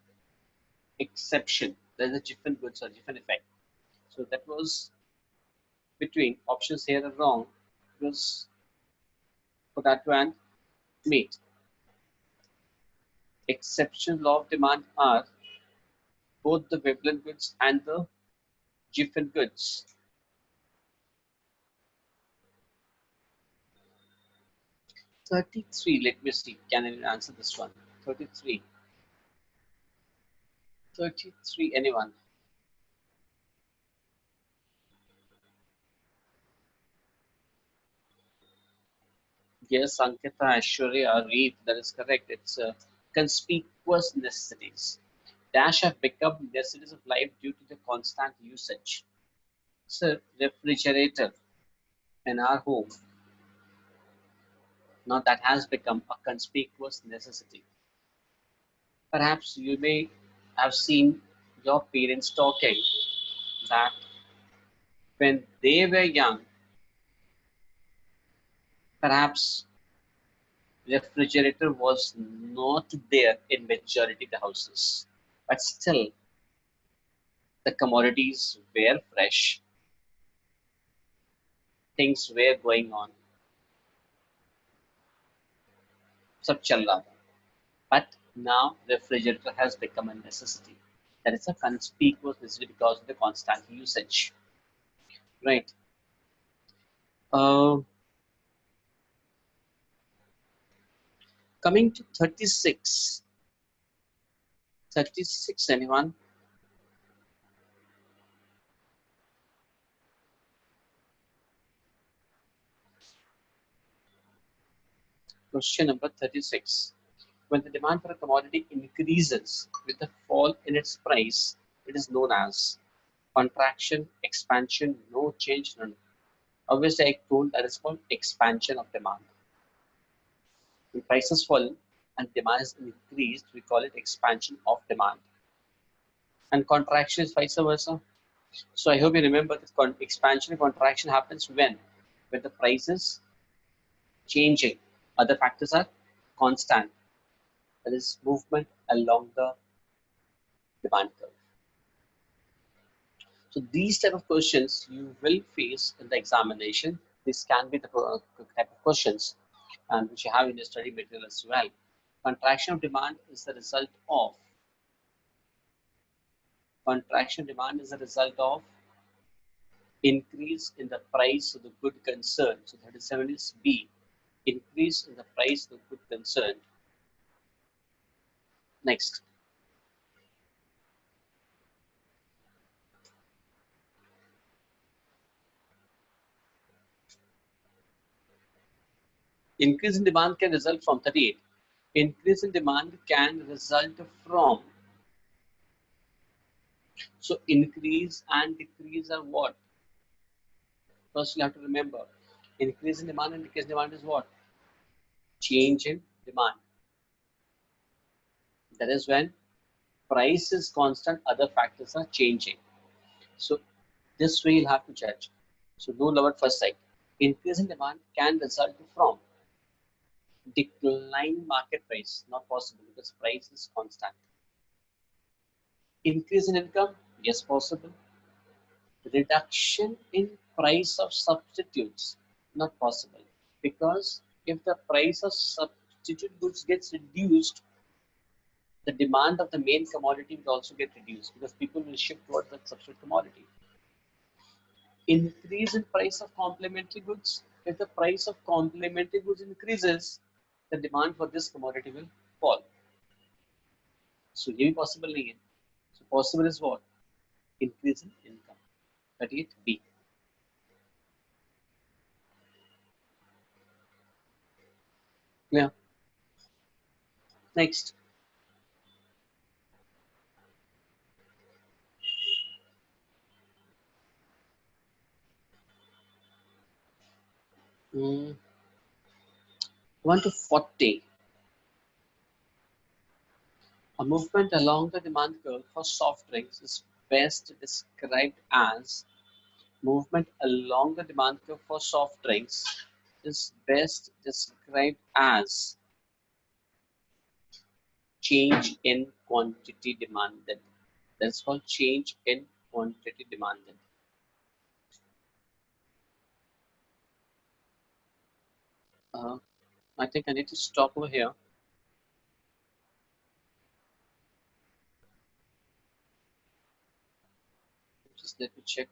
exception. There's a Giffen goods or Giffen effect. So that was between options here are wrong. It was potato and meat. Exception law of demand are both the Veblen goods and the Giffen goods. $33, let me see. Can anyone answer this one? 33. 33, anyone? Yes, Ankita, Aishwarya, Reed, that is correct. It's conspicuous necessities. Dash have become necessities of life due to the constant usage. So, refrigerator in our home, now that has become a conspicuous necessity. Perhaps you may have seen your parents talking that when they were young, perhaps refrigerator was not there in majority of the houses, but still the commodities were fresh, things were going on, सब चल रहा था. But now refrigerator has become a necessity. That is a conspicuous necessity because of the constant usage, right? Uh, Coming to 36. 36, anyone? Question number 36. When the demand for a commodity increases with a fall in its price, it is known as contraction, expansion, no change, none. Obviously, I told that is called expansion of demand. When prices fall and demand is increased, we call it expansion of demand. And contraction is vice versa. So I hope you remember that expansion and contraction happens when the price is changing. Other factors are constant. That is movement along the demand curve. So these type of questions you will face in the examination. This can be the type of questions and which you have in your study material as well. Contraction of demand is the result of increase in the price of the good concerned. So 37 is B. Increase in the price of the good concerned. Next. Increase in demand can result from 38. Increase in demand can result from. So increase and decrease are what? First you have to remember. Increase in demand and decrease in demand is what? Change in demand. That is when price is constant, other factors are changing. So this way you'll have to judge. So no love at first sight. Increase in demand can result from decline market price. Not possible because price is constant. Increase in income, yes possible. Reduction in price of substitutes, not possible. Because if the price of substitute goods gets reduced, the demand of the main commodity will also get reduced because people will shift towards the substitute commodity. Increase in price of complementary goods. If the price of complementary goods increases, the demand for this commodity will fall. So ये भी possible नहीं है. So possible is what? Increase in income. 38B. Yeah. Next. Mm, 1 to 40. A movement along the demand curve for soft drinks is best described as movement along the demand curve for soft drinks is best described as change in quantity demanded. That's called change in quantity demanded. Uh, I think I need to stop over here. Just let me check